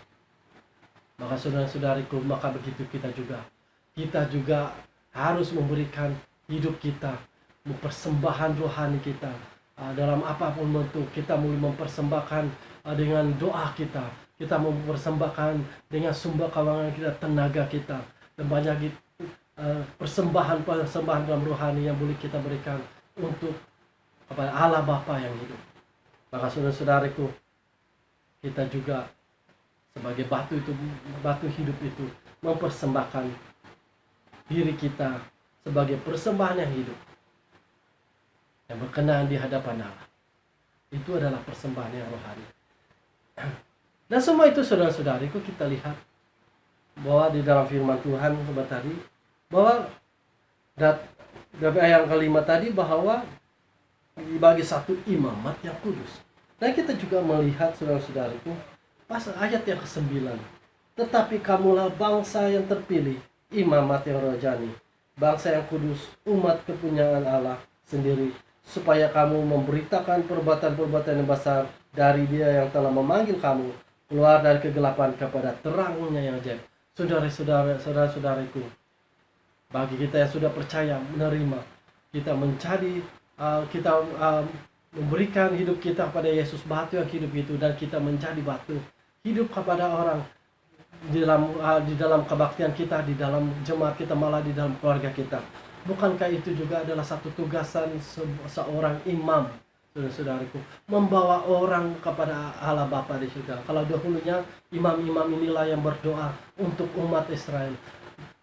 Maka saudara-saudariku, maka begitu kita juga harus memberikan hidup kita, mempersembahkan rohani kita dalam apapun bentuk. Kita mulai mempersembahkan dengan doa kita mempersembahkan dengan sumber keuangan kita, tenaga kita, dan banyak persembahan dalam rohani yang boleh kita berikan untuk kepada Allah Bapa yang hidup. Maka saudara-saudariku, kita juga sebagai batu hidup itu mempersembahkan diri kita sebagai persembahan yang hidup, yang berkenan di hadapan Allah. Itu adalah persembahan yang rohani. Dan semua itu saudara-saudariku, kita lihat bahwa di dalam firman Tuhan tadi, bahwa dari ayat yang kelima tadi, bahwa dibagi satu imamat yang kudus. Dan kita juga melihat saudara-saudariku, pas ayat yang ke-9, tetapi kamulah bangsa yang terpilih, imamat yang rojani, bangsa yang kudus, umat kepunyaan Allah sendiri, supaya kamu memberitakan perbuatan-perbuatan yang besar dari Dia yang telah memanggil kamu keluar dari kegelapan kepada terangnya yang ajaib. Saudara-saudariku, bagi kita yang sudah percaya, menerima, kita memberikan hidup kita kepada Yesus, batu yang hidup itu, dan kita menjadi batu hidup kepada orang di dalam kebaktian kita, di dalam jemaat kita, malah di dalam keluarga kita. Bukankah itu juga adalah satu tugasan seorang imam, saudara-saudariku, membawa orang kepada Allah Bapa di surga. Kalau dahulunya imam-imam inilah yang berdoa untuk umat Israel,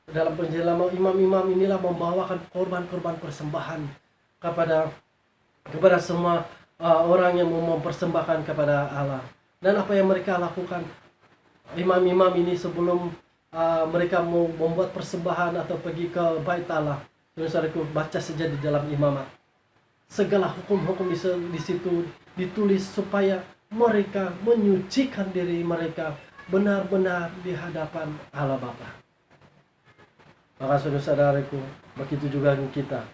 dalam penjelasan imam-imam inilah membawakan korban-korban persembahan kepada semua orang yang mau mempersembahkan kepada Allah. Dan apa yang mereka lakukan, imam-imam ini sebelum mereka mau membuat persembahan atau pergi ke bait Allah, saudara-saudaraku, baca saja di dalam imamat. Segala hukum-hukum di situ ditulis supaya mereka menyucikan diri mereka benar-benar di hadapan Allah Bapa. Maka saudara-saudaraku, begitu juga kita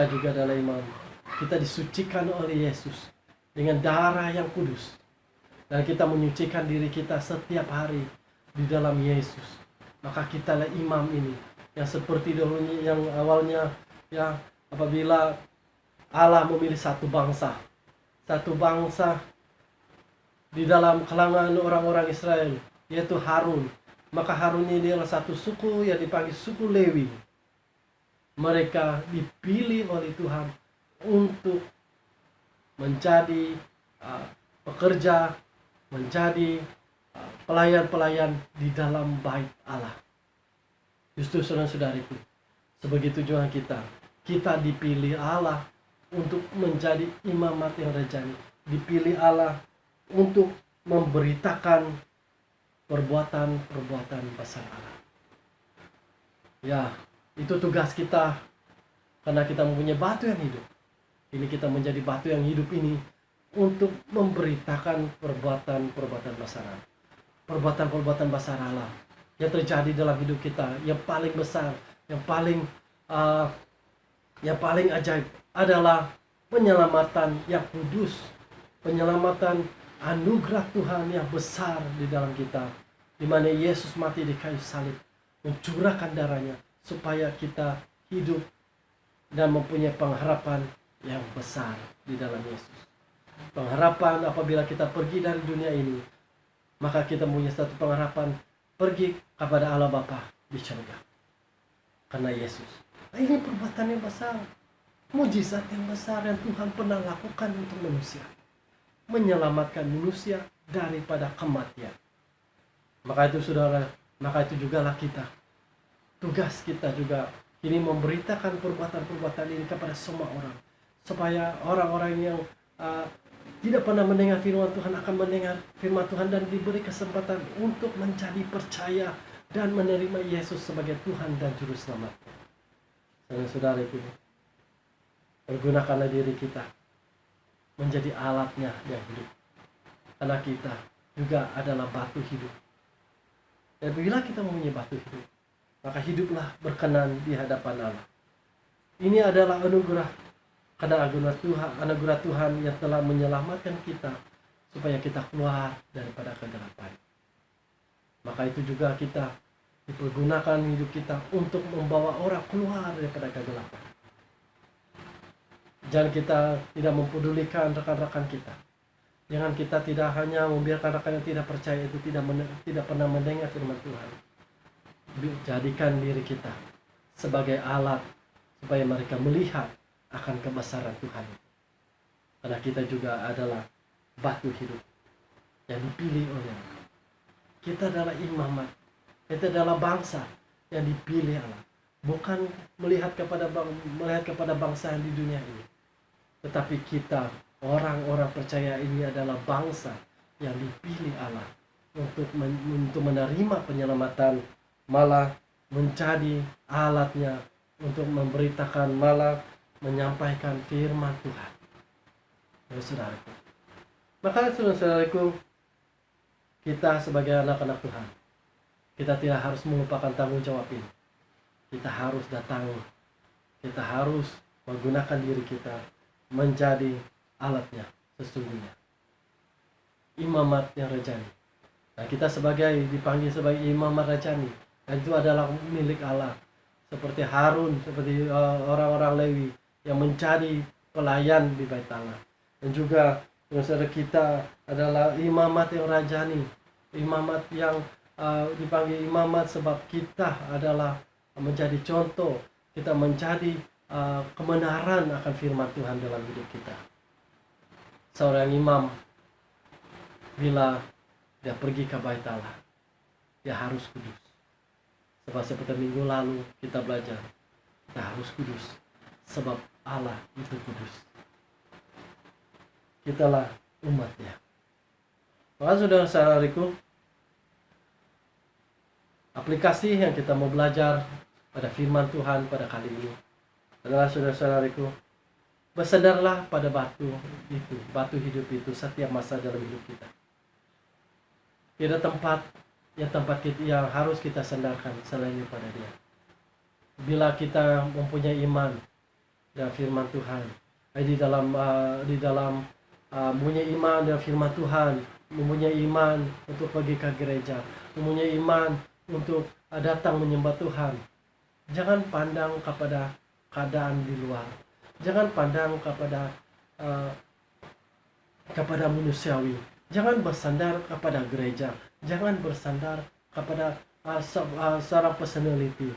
juga adalah imam. Kita disucikan oleh Yesus dengan darah yang kudus. Dan kita menyucikan diri kita setiap hari di dalam Yesus. Maka kitalah imam ini, yang seperti dahulunya, yang awalnya ya, apabila Allah memilih satu bangsa di dalam kalangan orang-orang Israel, yaitu Harun. Maka Harun ini adalah satu suku yang dipanggil suku Lewi. Mereka dipilih oleh Tuhan untuk menjadi pekerja, menjadi pelayan-pelayan di dalam bait Allah. Justru saudara-saudariku, sebegitu juga kita dipilih Allah untuk menjadi imamat yang rajani, dipilih Allah untuk memberitakan perbuatan-perbuatan besar Allah. Ya, itu tugas kita, karena kita mempunyai batu yang hidup. Ini kita menjadi batu yang hidup ini untuk memberitakan perbuatan-perbuatan besar Allah. perbuatan-perbuatan besar Allah yang terjadi dalam hidup kita, yang paling besar, yang paling ajaib adalah penyelamatan yang kudus, penyelamatan anugerah Tuhan yang besar di dalam kita, di mana Yesus mati di kayu salib, mencurahkan darahnya supaya kita hidup dan mempunyai pengharapan yang besar di dalam Yesus. Pengharapan apabila kita pergi dari dunia ini, maka kita punya satu pengharapan pergi kepada Allah Bapa di surga. Karena Yesus. Nah, ini perbuatan yang besar, mujizat yang besar yang Tuhan pernah lakukan untuk manusia. Menyelamatkan manusia daripada kematian. Maka itu saudara, maka itu jugalah kita. Tugas kita juga ini memberitakan perbuatan-perbuatan ini kepada semua orang. Supaya orang-orang yang tidak pernah mendengar firman Tuhan akan mendengar firman Tuhan dan diberi kesempatan untuk menjadi percaya dan menerima Yesus sebagai Tuhan dan Juru Selamat. Saudara itu, pergunakanlah diri kita menjadi alatnya yang hidup. Karena kita juga adalah batu hidup. Dan bila kita mempunyai batu hidup, maka hiduplah berkenan di hadapan Allah. Ini adalah anugerah. Karena anugerah Tuhan yang telah menyelamatkan kita supaya kita keluar daripada kegelapan. Maka itu juga kita dipergunakan hidup kita untuk membawa orang keluar daripada kegelapan. Jangan kita tidak mempedulikan rekan-rekan kita. Jangan kita tidak hanya membiarkan rekan yang tidak percaya itu tidak pernah mendengar firman Tuhan. Jadikan diri kita sebagai alat supaya mereka melihat akan kebesaran Tuhan. Karena kita juga adalah batu hidup yang dipilih oleh Allah. Kita adalah imamat. Kita adalah bangsa yang dipilih Allah. Bukan melihat kepada bangsa yang di dunia ini. Tetapi kita, orang-orang percaya ini adalah bangsa yang dipilih Allah untuk menerima penyelamatan, malah menjadi alatnya untuk memberitakan, malah menyampaikan firman Tuhan. Saudaraku. Maka saudaraku, kita sebagai anak-anak Tuhan, kita tidak harus melupakan tanggung jawab ini. Kita harus datangi, kita harus menggunakan diri kita menjadi alatnya sesungguhnya. Imamat yang rajani. Nah, kita dipanggil sebagai imamat rajani, dan itu adalah milik Allah. Seperti Harun, seperti orang-orang Lewi yang menjadi pelayan di Bait Allah. Dan juga saudara kita adalah imamat yang rajani, imamat yang dipanggil imamat sebab kita adalah menjadi contoh, kita menjadi kebenaran akan firman Tuhan dalam hidup kita. Seorang imam bila dia pergi ke Bait Allah, dia harus kudus. Sebab seperti minggu lalu kita belajar, kita harus kudus sebab Allah itu kudus. Kitalah umatnya. Maka saudara-saudariku, aplikasi yang kita mau belajar pada firman Tuhan pada kali ini adalah saudara-saudariku, bersandarlah pada batu itu, batu hidup itu setiap masa dalam hidup kita. Tidak tempat yang harus kita sandarkan selain pada Dia. Bila kita mempunyai iman dan firman Tuhan, di dalam mempunyai iman dan firman Tuhan, mempunyai iman untuk pergi ke gereja, mempunyai iman untuk datang menyembah Tuhan. Jangan pandang kepada keadaan di luar. Jangan pandang kepada manusiawi. Jangan bersandar kepada gereja. Jangan bersandar kepada seorang personality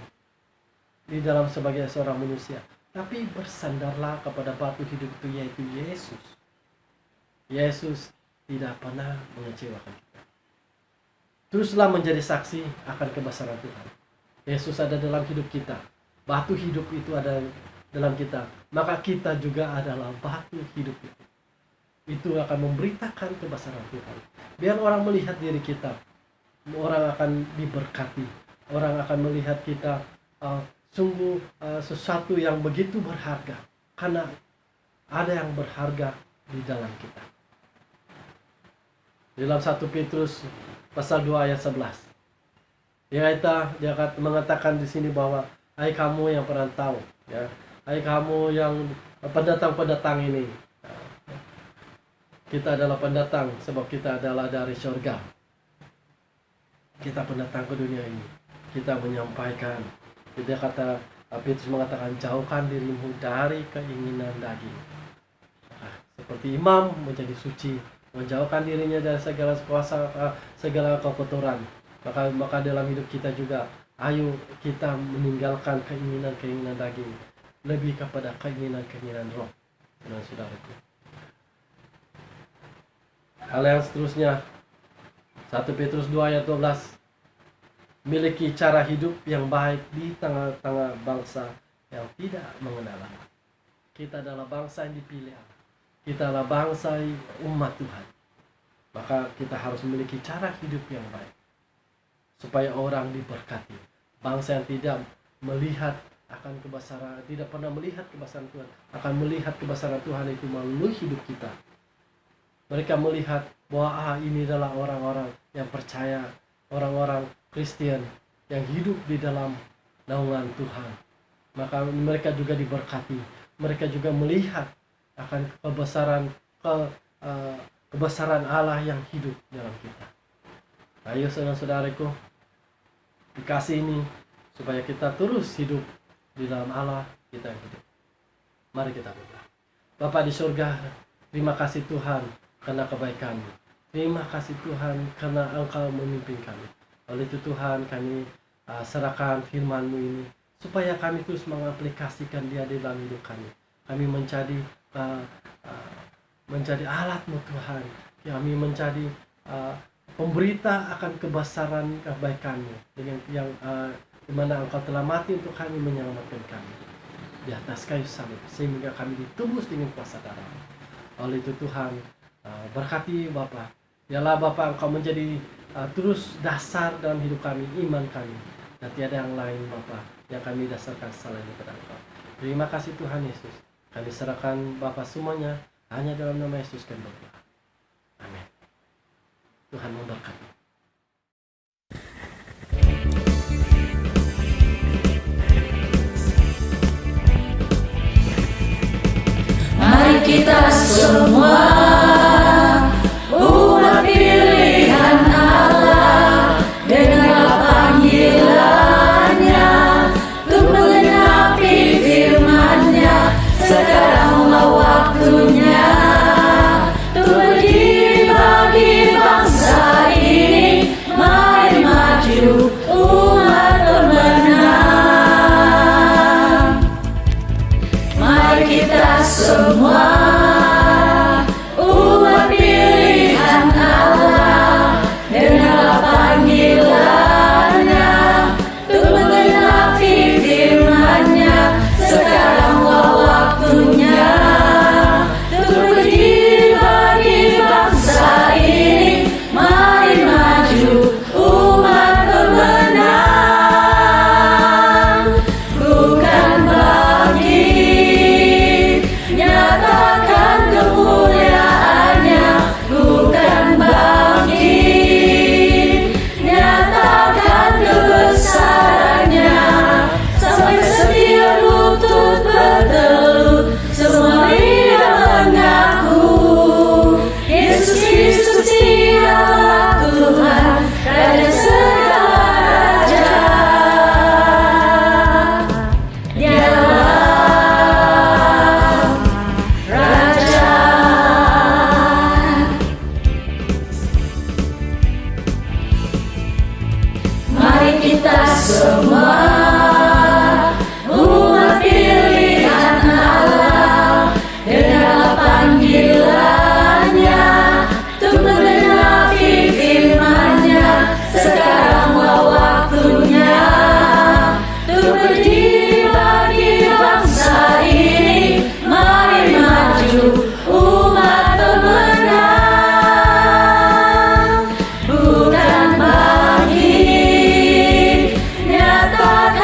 di dalam sebagai seorang manusia. Tapi bersandarlah kepada batu hidup itu, yaitu Yesus. Yesus tidak pernah mengecewakan kita. Teruslah menjadi saksi akan kebesaran Tuhan. Yesus ada dalam hidup kita. Batu hidup itu ada dalam kita. Maka kita juga adalah batu hidup itu. Itu akan memberitakan kebesaran Tuhan. Biar orang melihat diri kita, orang akan diberkati. Orang akan melihat kita sungguh sesuatu yang begitu berharga. Karena ada yang berharga di dalam kita. Di dalam 1 Petrus pasal 2 ayat 11. Dia mengatakan di sini bahwa hai kamu yang perantau, ya, hai kamu yang pendatang-pendatang ini. Kita adalah pendatang sebab kita adalah dari surga. Kita pendatang ke dunia ini. Kita menyampaikan. Petrus mengatakan jauhkan dirimu dari keinginan daging. Seperti imam menjadi suci, menjauhkan dirinya dari segala kuasa, segala kekotoran. Maka dalam hidup kita juga, ayo kita meninggalkan keinginan-keinginan daging, lebih kepada keinginan-keinginan roh. Saudara-saudaraku. Hal yang seterusnya, 1 Petrus 2 ayat 12. Miliki cara hidup yang baik di tengah-tengah bangsa yang tidak mengenal Allah. Kita adalah bangsa yang dipilih Allah. Kita adalah bangsa umat Tuhan. Maka kita harus memiliki cara hidup yang baik, supaya orang diberkati. Bangsa yang tidak melihat akan kebesaran, tidak pernah melihat kebesaran Tuhan, akan melihat kebesaran Tuhan itu melalui hidup kita. Mereka melihat bahwa ini adalah orang-orang yang percaya, orang-orang Kristen yang hidup di dalam naungan Tuhan. Maka mereka juga diberkati. Mereka juga melihat akan kebesaran Allah yang hidup dalam kita. Ayo saudara-saudaraku, dikasih ini supaya kita terus hidup di dalam Allah kita yang hidup. Mari kita berdoa. Bapa di surga, terima kasih Tuhan karena kebaikan-Mu. Terima kasih Tuhan karena Engkau memimpin kami. Oleh itu Tuhan, kami serahkan firman-Mu ini supaya kami terus mengaplikasikan dia di dalam hidup kami. Kami menjadi alat-Mu Tuhan. Kami menjadi pemberita akan kebesaran kebaikan-Mu yang di mana Engkau telah mati untuk kami, menyelamatkan kami di atas kayu salib, sehingga kami ditebus dengan kuasa darah-Mu. Oleh itu Tuhan, berkati Bapa. Biarlah Bapa Engkau menjadi terus dasar dalam hidup kami, iman kami, dan tiada yang lain Bapa yang kami dasarkan selain kepada Engkau. Terima kasih Tuhan Yesus. Kami serahkan Bapa semuanya hanya dalam nama Yesus kami berdoa. Amin. Tuhan memberkati. Mari kita semua umat pilihan Allah, dengarlah panggilannya untuk menggenapi firman-Nya. Sekaranglah waktunya untuk berdiri bagi bangsa ini. Mari maju umat pemenang. Mari kita semua umat pilihan Allah, dengarlah panggilannya untuk menggenapi firman-Nya. Sekaranglah waktunya untuk berdiri bagi bangsa ini. Mari maju umat pemenang. Bukan bangkit, nyatakan kemuliaannya. Bukan bangkit, nyatakan kebesarannya. Sampai setiap lutut bertelut, semua lidah mengaku Yesus Kristus dialah Tuhan, Raja segala raja. Dialah Raja. Mari kita semua umat pilihan Allah, dengarlah panggilannya untuk menggenapi firman-Nya. Sekaranglah waktunya untuk berdiri bagi bangsa ini. Mari maju umat pemenang. Bukan bangkit, nyatakan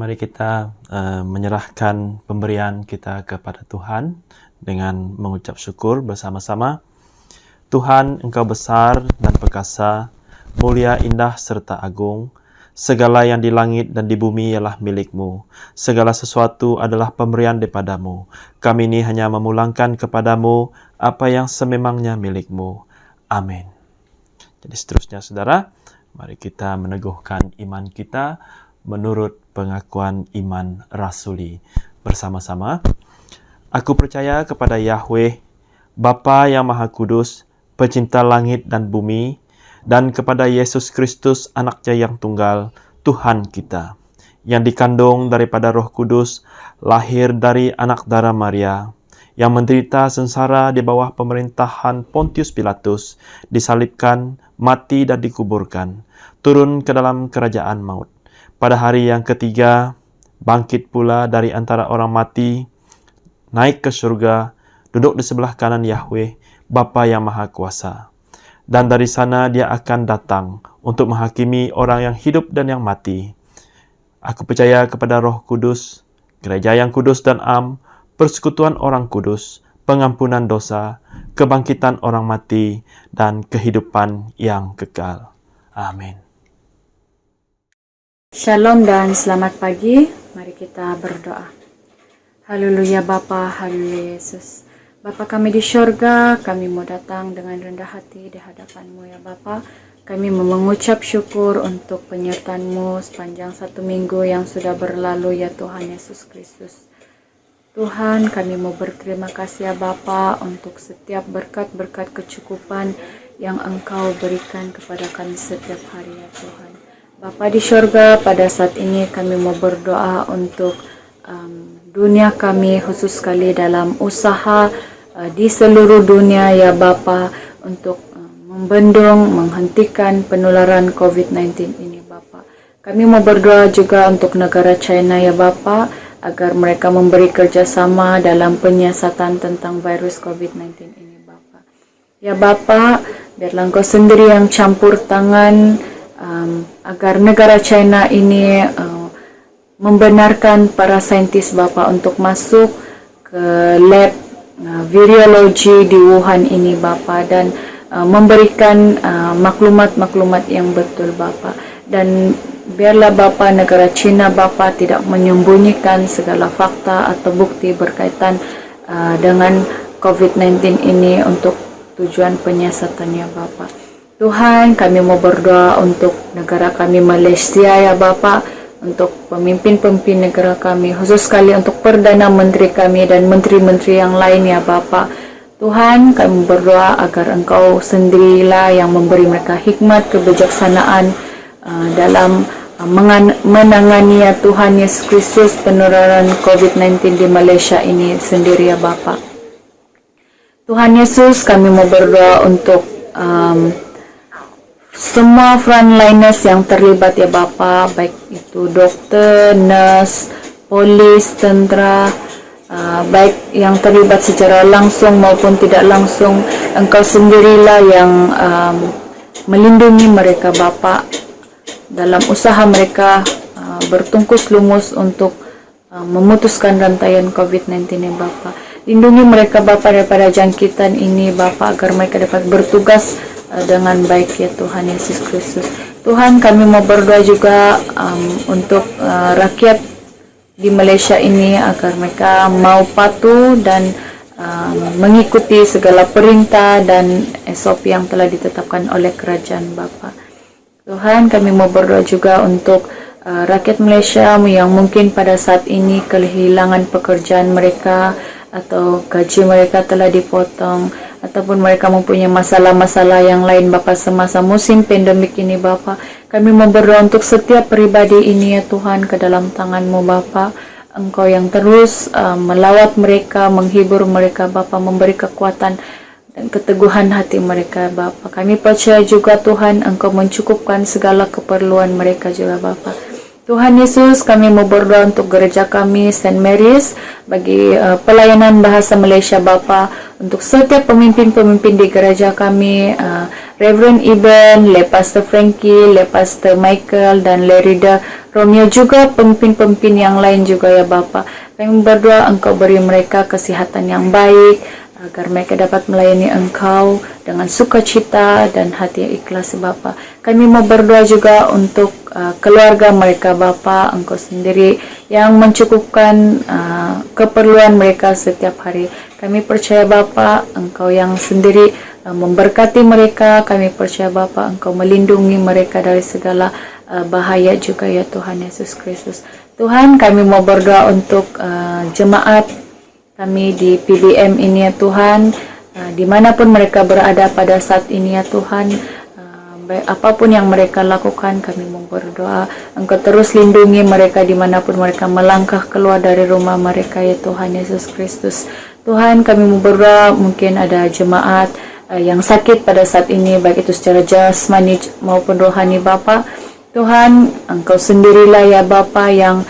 Mari kita menyerahkan pemberian kita kepada Tuhan dengan mengucap syukur bersama-sama. Tuhan, Engkau besar dan perkasa, mulia, indah, serta agung. Segala yang di langit dan di bumi ialah milik-Mu. Segala sesuatu adalah pemberian daripada-Mu. Kami ini hanya memulangkan kepada-Mu apa yang sememangnya milik-Mu. Amin. Jadi seterusnya, saudara, mari kita meneguhkan iman kita menurut pengakuan iman rasuli bersama-sama. Aku percaya kepada Yahweh, Bapa yang Maha Kudus, pencipta langit dan bumi, dan kepada Yesus Kristus, Anak-Nya yang tunggal, Tuhan kita, yang dikandung daripada Roh Kudus, lahir dari anak darah Maria, yang menderita sengsara di bawah pemerintahan Pontius Pilatus, disalibkan, mati dan dikuburkan, turun ke dalam kerajaan maut. Pada hari yang ketiga, bangkit pula dari antara orang mati, naik ke surga, duduk di sebelah kanan Yahweh, Bapa yang Maha Kuasa. Dan dari sana dia akan datang untuk menghakimi orang yang hidup dan yang mati. Aku percaya kepada Roh Kudus, gereja yang kudus dan am, persekutuan orang kudus, pengampunan dosa, kebangkitan orang mati, dan kehidupan yang kekal. Amin. Shalom dan selamat pagi. Mari kita berdoa. Haleluya Bapa, haleluya Yesus. Bapa kami di syurga, kami mau datang dengan rendah hati di hadapan-Mu ya Bapa. Kami mau mengucap syukur untuk penyertaan-Mu sepanjang 1 minggu yang sudah berlalu ya Tuhan Yesus Kristus. Tuhan, kami mau berterima kasih ya Bapa untuk setiap berkat-berkat kecukupan yang Engkau berikan kepada kami setiap hari ya Tuhan. Bapa di syurga, pada saat ini kami mau berdoa untuk dunia kami, khusus sekali dalam usaha di seluruh dunia ya Bapa, untuk membendung, menghentikan penularan COVID-19 ini Bapa. Kami mau berdoa juga untuk negara China ya Bapa, agar mereka memberi kerjasama dalam penyiasatan tentang virus COVID-19 ini Bapa. Ya Bapa, biarlah Engkau sendiri yang campur tangan agar negara China ini membenarkan para saintis Bapa untuk masuk ke lab virologi di Wuhan ini Bapa, dan memberikan maklumat-maklumat yang betul Bapa. Dan biarlah Bapa negara China Bapa tidak menyembunyikan segala fakta atau bukti berkaitan dengan COVID-19 ini untuk tujuan penyiasatannya Bapa. Tuhan, kami mau berdoa untuk negara kami Malaysia ya Bapa, untuk pemimpin-pemimpin negara kami, khusus sekali untuk Perdana Menteri kami dan menteri-menteri yang lain ya Bapa. Tuhan, kami berdoa agar Engkau sendirilah yang memberi mereka hikmat, kebijaksanaan dalam menangani ya Tuhan Yesus Kristus penularan COVID-19 di Malaysia ini sendiri ya Bapa. Tuhan Yesus, kami mau berdoa untuk semua frontliners yang terlibat ya Bapa, baik itu dokter, nurse, polis, tentara, baik yang terlibat secara langsung maupun tidak langsung. Engkau sendirilah yang melindungi mereka Bapa dalam usaha mereka bertungkus lumus untuk memutuskan rantaian COVID-19 ya Bapa. Lindungi mereka Bapa daripada jangkitan ini Bapa, agar mereka dapat bertugas dengan baik ya Tuhan Yesus Kristus. Tuhan, kami mau berdoa juga untuk rakyat di Malaysia ini agar mereka mau patuh dan mengikuti segala perintah dan SOP yang telah ditetapkan oleh kerajaan Bapa. Tuhan, kami mau berdoa juga untuk rakyat Malaysia yang mungkin pada saat ini kehilangan pekerjaan mereka atau gaji mereka telah dipotong, ataupun mereka mempunyai masalah-masalah yang lain Bapa semasa musim pandemik ini Bapa. Kami mau berdoa untuk setiap pribadi ini ya Tuhan ke dalam tangan-Mu Bapa. Engkau yang terus melawat mereka, menghibur mereka Bapa, memberi kekuatan dan keteguhan hati mereka Bapa. Kami percaya juga Tuhan Engkau mencukupkan segala keperluan mereka juga Bapa. Tuhan Yesus, kami mau berdoa untuk gereja kami St. Mary's bagi pelayanan bahasa Malaysia Bapa, untuk setiap pemimpin-pemimpin di gereja kami, Reverend Iben, Le Pastor Frankie, Le Pastor Michael, dan Lerida Romeo, juga pemimpin-pemimpin yang lain juga ya Bapa. Kami berdoa Engkau beri mereka kesehatan yang baik, agar mereka dapat melayani Engkau dengan sukacita dan hati yang ikhlas Bapa. Kami mau berdoa juga untuk keluarga mereka Bapa. Engkau sendiri yang mencukupkan keperluan mereka setiap hari. Kami percaya Bapa, Engkau yang sendiri memberkati mereka. Kami percaya Bapa, Engkau melindungi mereka dari segala bahaya juga ya Tuhan Yesus Kristus. Tuhan, kami mau berdoa untuk jemaat kami di PBM ini ya Tuhan, dimanapun mereka berada pada saat ini ya Tuhan, apapun yang mereka lakukan, kami mau berdoa Engkau terus lindungi mereka dimanapun mereka melangkah keluar dari rumah mereka ya Tuhan Yesus Kristus. Tuhan, kami mau berdoa mungkin ada jemaat yang sakit pada saat ini, baik itu secara jasmani maupun rohani Bapa. Tuhan, Engkau sendirilah ya Bapa yang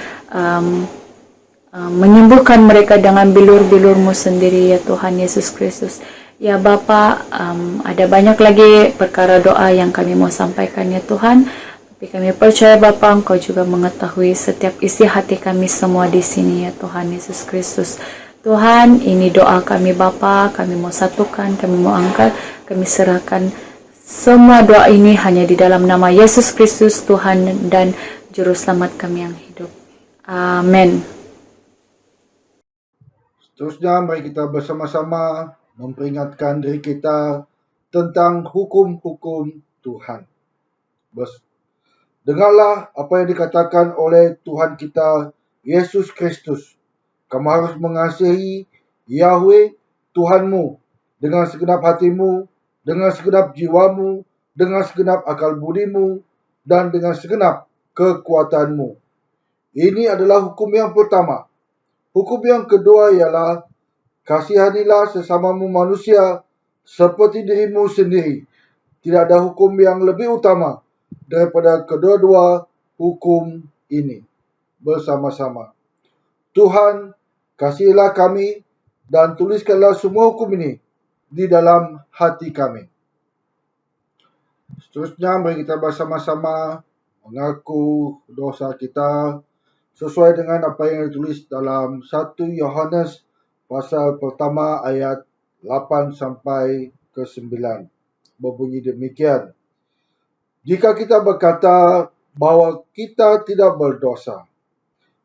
menyembuhkan mereka dengan bilur-bilur-Mu sendiri ya Tuhan Yesus Kristus. Ya Bapa, ada banyak lagi perkara doa yang kami mau sampaikan ya Tuhan. Tapi kami percaya Bapa, Engkau juga mengetahui setiap isi hati kami semua di sini ya Tuhan Yesus Kristus. Tuhan, ini doa kami Bapa, kami mau satukan, kami mau angkat, kami serahkan semua doa ini hanya di dalam nama Yesus Kristus, Tuhan dan Juru Selamat kami yang hidup. Amin. Seterusnya, mari kita bersama-sama memperingatkan diri kita tentang hukum-hukum Tuhan. Dengarlah apa yang dikatakan oleh Tuhan kita Yesus Kristus. Kamu harus mengasihi Yahweh Tuhanmu dengan segenap hatimu, dengan segenap jiwamu, dengan segenap akal budimu, dan dengan segenap kekuatanmu. Ini adalah hukum yang pertama. Hukum yang kedua ialah kasihanilah sesamamu manusia seperti dirimu sendiri. Tidak ada hukum yang lebih utama daripada kedua-dua hukum ini. Bersama-sama. Tuhan, kasihilah kami dan tuliskanlah semua hukum ini di dalam hati kami. Seterusnya, mari kita bersama-sama mengaku dosa kita sesuai dengan apa yang ditulis dalam 1 Yohanes pasal pertama ayat 8 sampai ke 9. Berbunyi demikian. Jika kita berkata bahwa kita tidak berdosa,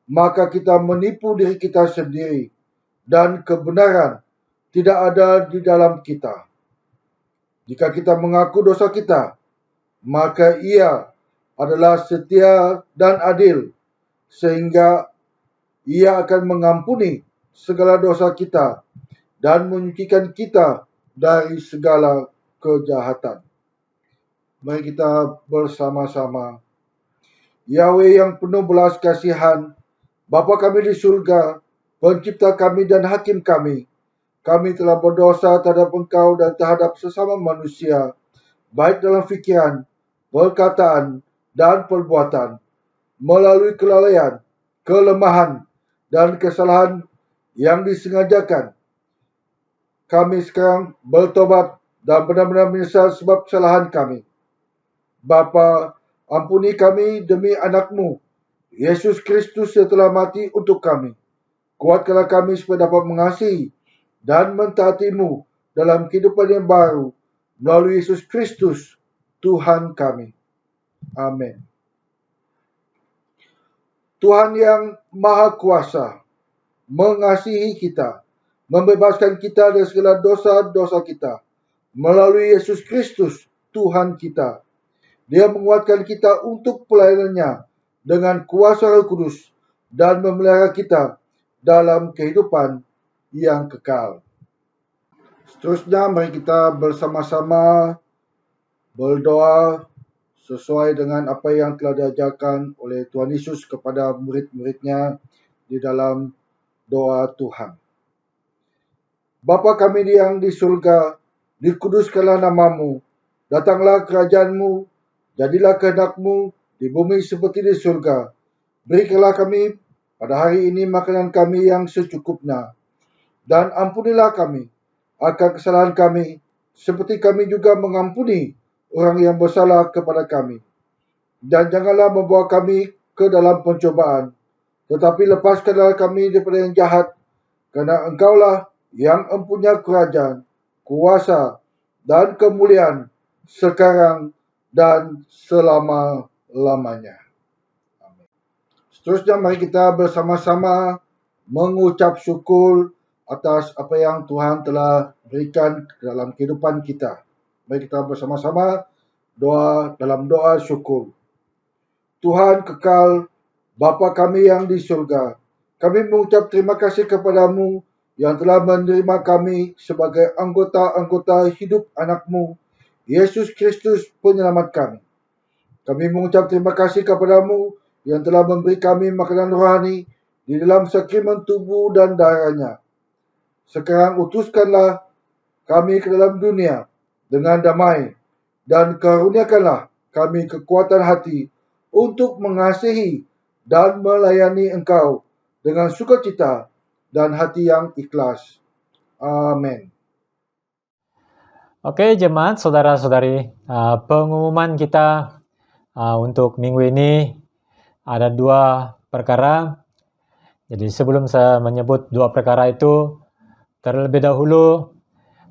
maka kita menipu diri kita sendiri dan kebenaran tidak ada di dalam kita. Jika kita mengaku dosa kita, maka Ia adalah setia dan adil, sehingga Ia akan mengampuni segala dosa kita dan menyucikan kita dari segala kejahatan. Mari kita bersama-sama. Yahweh yang penuh belas kasihan, Bapa kami di surga, pencipta kami dan hakim kami, kami telah berdosa terhadap Engkau dan terhadap sesama manusia, baik dalam fikiran, perkataan, dan perbuatan, melalui kelalaian, kelemahan, dan kesalahan yang disengajakan. Kami sekarang bertobat dan benar-benar menyesal sebab kesalahan kami. Bapa, ampuni kami demi anak-Mu, Yesus Kristus yang telah mati untuk kami. Kuatkanlah kami supaya dapat mengasihi dan mentaati-Mu dalam kehidupan yang baru, melalui Yesus Kristus, Tuhan kami. Amin. Tuhan yang Maha Kuasa mengasihi kita, membebaskan kita dari segala dosa-dosa kita melalui Yesus Kristus, Tuhan kita. Dia menguatkan kita untuk pelayanannya dengan kuasa Roh Kudus dan memelihara kita dalam kehidupan yang kekal. Seterusnya, mari kita bersama-sama berdoa sesuai dengan apa yang telah diajarkan oleh Tuhan Yesus kepada murid-muridnya di dalam doa Tuhan. Bapa kami yang di surga, dikuduskanlah nama-Mu, datanglah kerajaan-Mu, jadilah kehendak-Mu di bumi seperti di surga. Berikanlah kami pada hari ini makanan kami yang secukupnya, dan ampunilah kami akan kesalahan kami, seperti kami juga mengampuni orang yang bersalah kepada kami. Dan janganlah membawa kami ke dalam pencobaan, tetapi lepaskanlah kami daripada yang jahat, kerana Engkaulah yang mempunyai kerajaan, kuasa, dan kemuliaan sekarang dan selama-lamanya. Amin. Seterusnya, mari kita bersama-sama mengucap syukur atas apa yang Tuhan telah berikan dalam kehidupan kita. Mari kita bersama-sama dalam doa syukur. Tuhan kekal, Bapa kami yang di surga, kami mengucap terima kasih kepadamu yang telah menerima kami sebagai anggota-anggota hidup anak-Mu, Yesus Kristus penyelamat kami. Kami mengucap terima kasih kepadamu yang telah memberi kami makanan rohani di dalam sakramen tubuh dan darah-Nya. Sekarang utuskanlah kami ke dalam dunia dengan damai, dan karuniakanlah kami kekuatan hati untuk mengasihi dan melayani Engkau dengan sukacita dan hati yang ikhlas. Amin. Oke, jemaat, saudara-saudari, pengumuman kita untuk minggu ini ada 2 perkara. Jadi sebelum saya menyebut 2 perkara itu, terlebih dahulu,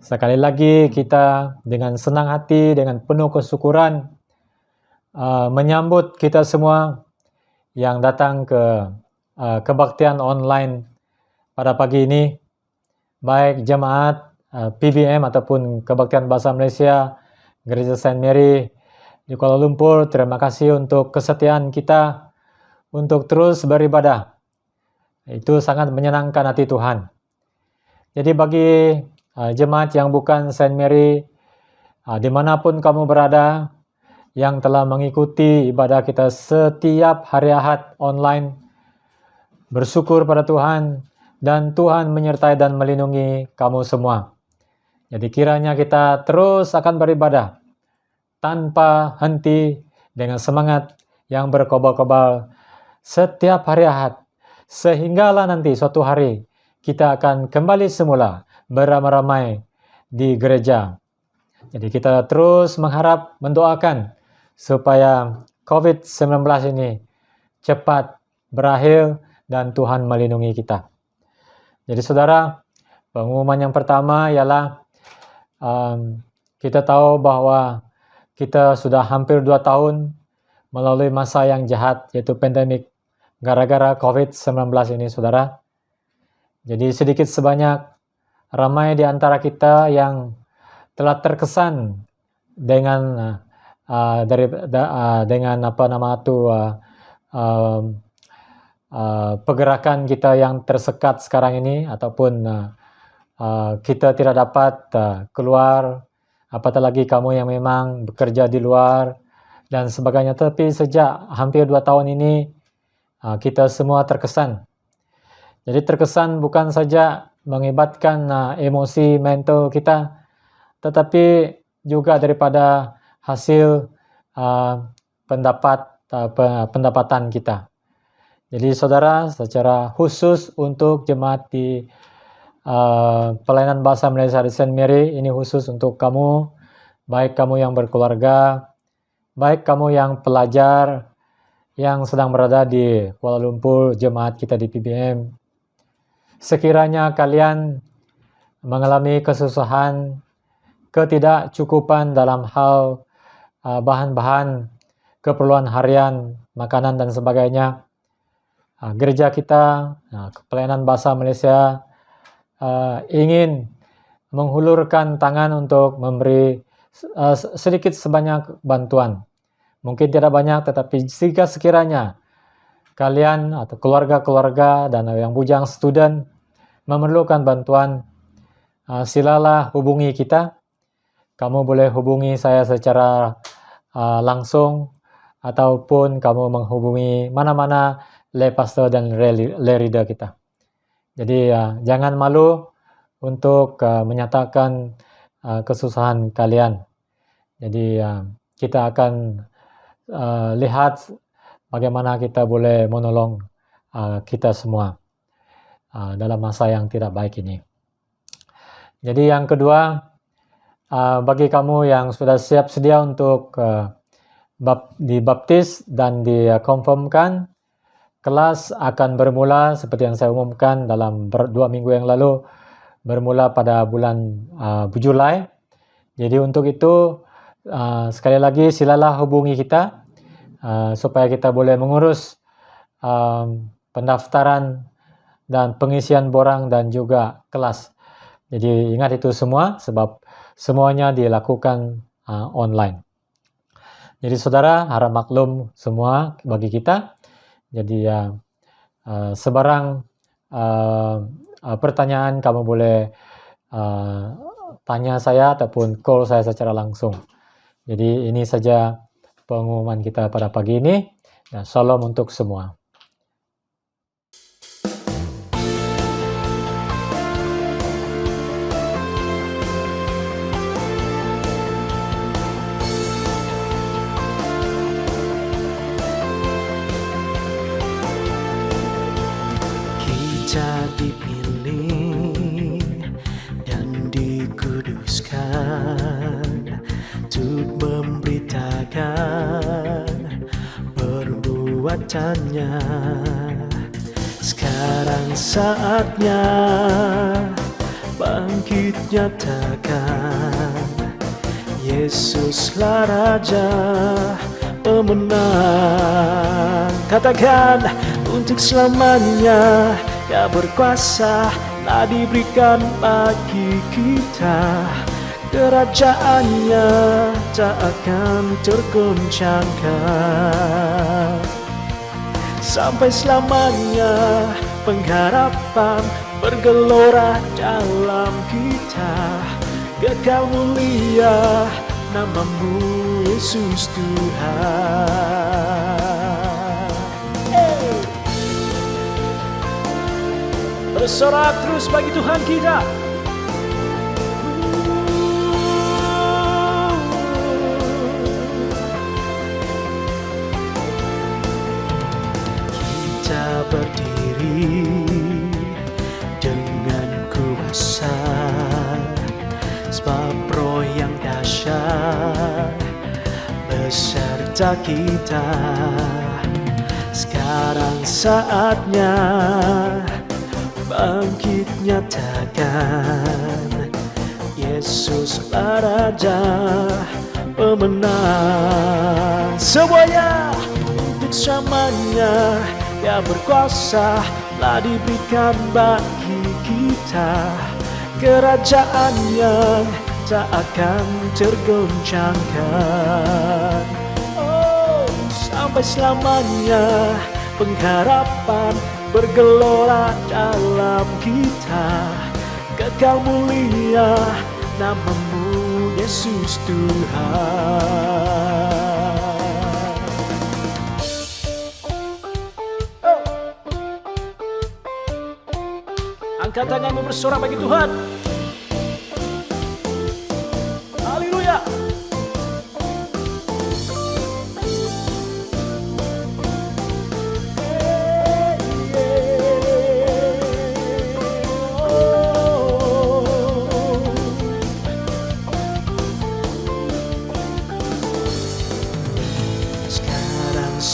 sekali lagi kita dengan senang hati, dengan penuh kesyukuran, menyambut kita semua yang datang ke kebaktian online pada pagi ini, baik jemaat PBM ataupun Kebaktian Bahasa Malaysia, Gereja Saint Mary di Kuala Lumpur. Terima kasih untuk kesetiaan kita untuk terus beribadah. Itu sangat menyenangkan hati Tuhan. Jadi bagi jemaat yang bukan Saint Mary, dimanapun kamu berada, yang telah mengikuti ibadah kita setiap hari Ahad online, bersyukur pada Tuhan, dan Tuhan menyertai dan melindungi kamu semua. Jadi kiranya kita terus akan beribadah tanpa henti dengan semangat yang berkobar-kobar setiap hari Ahad, sehinggalah nanti suatu hari kita akan kembali semula beramai-ramai di gereja. Jadi kita terus mengharap, mendoakan supaya COVID-19 ini cepat berakhir dan Tuhan melindungi kita. Jadi saudara, pengumuman yang pertama ialah kita tahu bahwa kita sudah hampir 2 tahun melalui masa yang jahat, yaitu pandemik gara-gara COVID-19 ini, saudara. Jadi sedikit sebanyak ramai di antara kita yang telah terkesan dengan pergerakan kita yang tersekat sekarang ini, ataupun kita tidak dapat keluar, apatah lagi kamu yang memang bekerja di luar dan sebagainya. Tapi sejak hampir 2 tahun ini kita semua terkesan. Jadi terkesan bukan saja mengibatkan emosi mental kita, tetapi juga daripada hasil pendapatan kita. Jadi saudara, secara khusus untuk jemaat di pelayanan bahasa Malaysia di Saint Mary, ini khusus untuk kamu, baik kamu yang berkeluarga, baik kamu yang pelajar yang sedang berada di Kuala Lumpur, jemaat kita di PBM. Sekiranya kalian mengalami kesusahan, ketidakcukupan dalam hal bahan-bahan keperluan harian, makanan dan sebagainya, gereja kita, pelayanan bahasa Malaysia ingin menghulurkan tangan untuk memberi sedikit sebanyak bantuan. Mungkin tidak banyak, tetapi jika sekiranya kalian atau keluarga-keluarga dan yang bujang student memerlukan bantuan, silalah hubungi kita. Kamu boleh hubungi saya secara langsung, ataupun kamu menghubungi mana-mana lay pastor dan lay reader kita. Jadi jangan malu untuk menyatakan kesusahan kalian. Jadi kita akan lihat bagaimana kita boleh menolong kita semua dalam masa yang tidak baik ini. Jadi yang kedua, bagi kamu yang sudah siap sedia untuk dibaptis dan dikonfirmkan, kelas akan bermula seperti yang saya umumkan dalam 2 minggu yang lalu, bermula pada bulan Julai. Jadi untuk itu, sekali lagi silalah hubungi kita supaya kita boleh mengurus pendaftaran dan pengisian borang dan juga kelas. Jadi ingat itu semua sebab semuanya dilakukan online. Jadi saudara harap maklum semua bagi kita. Jadi sebarang pertanyaan kamu boleh tanya saya ataupun call saya secara langsung. Jadi ini saja pengumuman kita pada pagi ini. Dan shalom untuk semua. Kita dipilih dan dikuduskan untuk memberitakan perbuatannya. Sekarang saatnya bangkit nyatakan, Yesuslah Raja pemenang. Katakan, untuk selamanya Dia berkuasa, telah diberikan bagi kita. Kerajaannya tak akan tergoncangkan. Sampai selamanya pengharapan bergelora dalam kita. Kekal mulia namamu Yesus Tuhan. Bersorak terus bagi Tuhan kita. Kita berdiri dengan kuasa, sebab Roh yang dahsyat beserta kita. Sekarang saatnya bangkit nyatakan, Yesuslah Raja pemenang. Semuanya untuk selamanya Dia berkuasa, telah diberikan bagi kita. Kerajaannya tak akan tergoncangkan. Oh, sampai selamanya pengharapan bergelora dalam kita. Kekal mulia namamu Yesus Tuhan. Angkat tanganmu bersorak bagi Tuhan. Haleluya.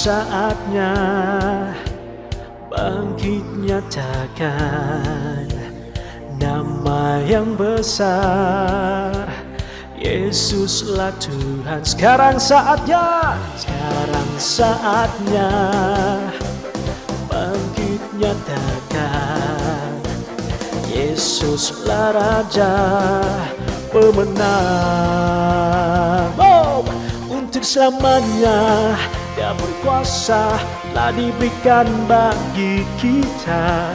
Saatnya bangkit nyatakan nama yang besar, Yesuslah Tuhan. Sekarang saatnya bangkit nyatakan, Yesuslah Raja pemenang. Oh, untuk selamanya Dia berkuasa, telah diberikan bagi kita.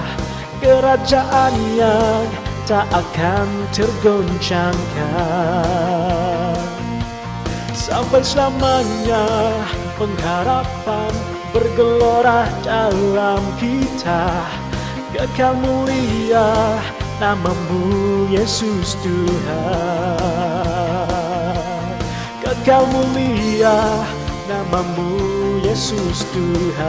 Kerajaannya tak akan tergoncangkan. Sampai selamanya pengharapan bergelora dalam kita. Kekal mulia namamu Yesus Tuhan. Kekal mulia namamu Yesus Tuhan.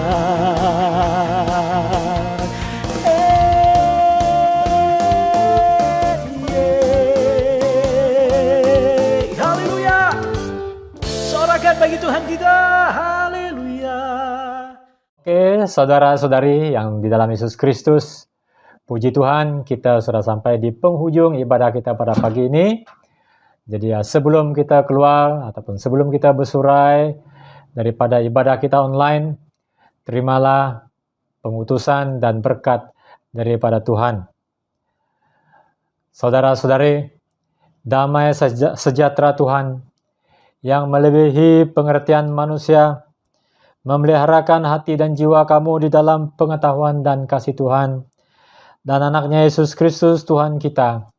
saudara-saudari yang di dalam Yesus Kristus, puji Tuhan, kita sudah sampai di penghujung ibadah kita pada pagi ini. Jadi sebelum kita keluar ataupun sebelum kita bersurai daripada ibadah kita online, terimalah pengutusan dan berkat daripada Tuhan. Saudara-saudari, damai sejahtera Tuhan yang melebihi pengertian manusia, memeliharakan hati dan jiwa kamu di dalam pengetahuan dan kasih Tuhan dan anaknya Yesus Kristus Tuhan kita.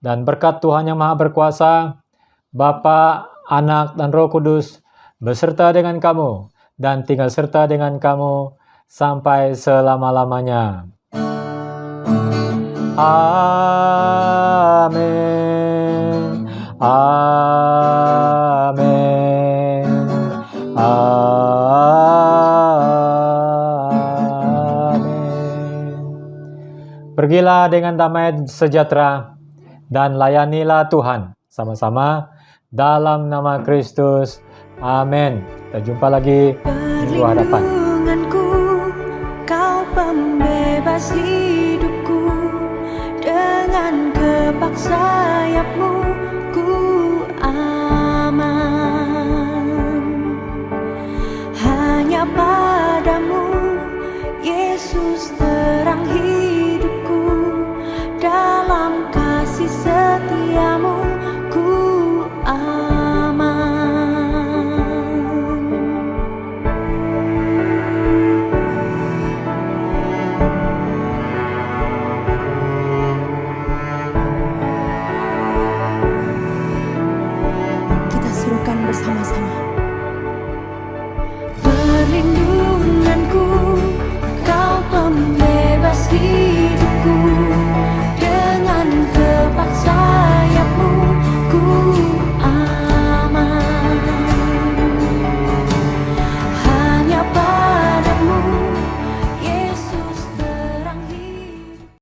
Dan berkat Tuhan yang Maha Berkuasa, Bapa, Anak, dan Roh Kudus beserta dengan kamu dan tinggal serta dengan kamu sampai selama-lamanya. Amin. Amin. Amin. Pergilah dengan damai sejahtera dan layanilah Tuhan sama-sama dalam nama Kristus. Amin. Kita jumpa lagi minggu hadapan. Perlindunganku, Kau pembebas hidupku, dengan kepak sayap-Mu ku aman. Hanya padamu, Yesus.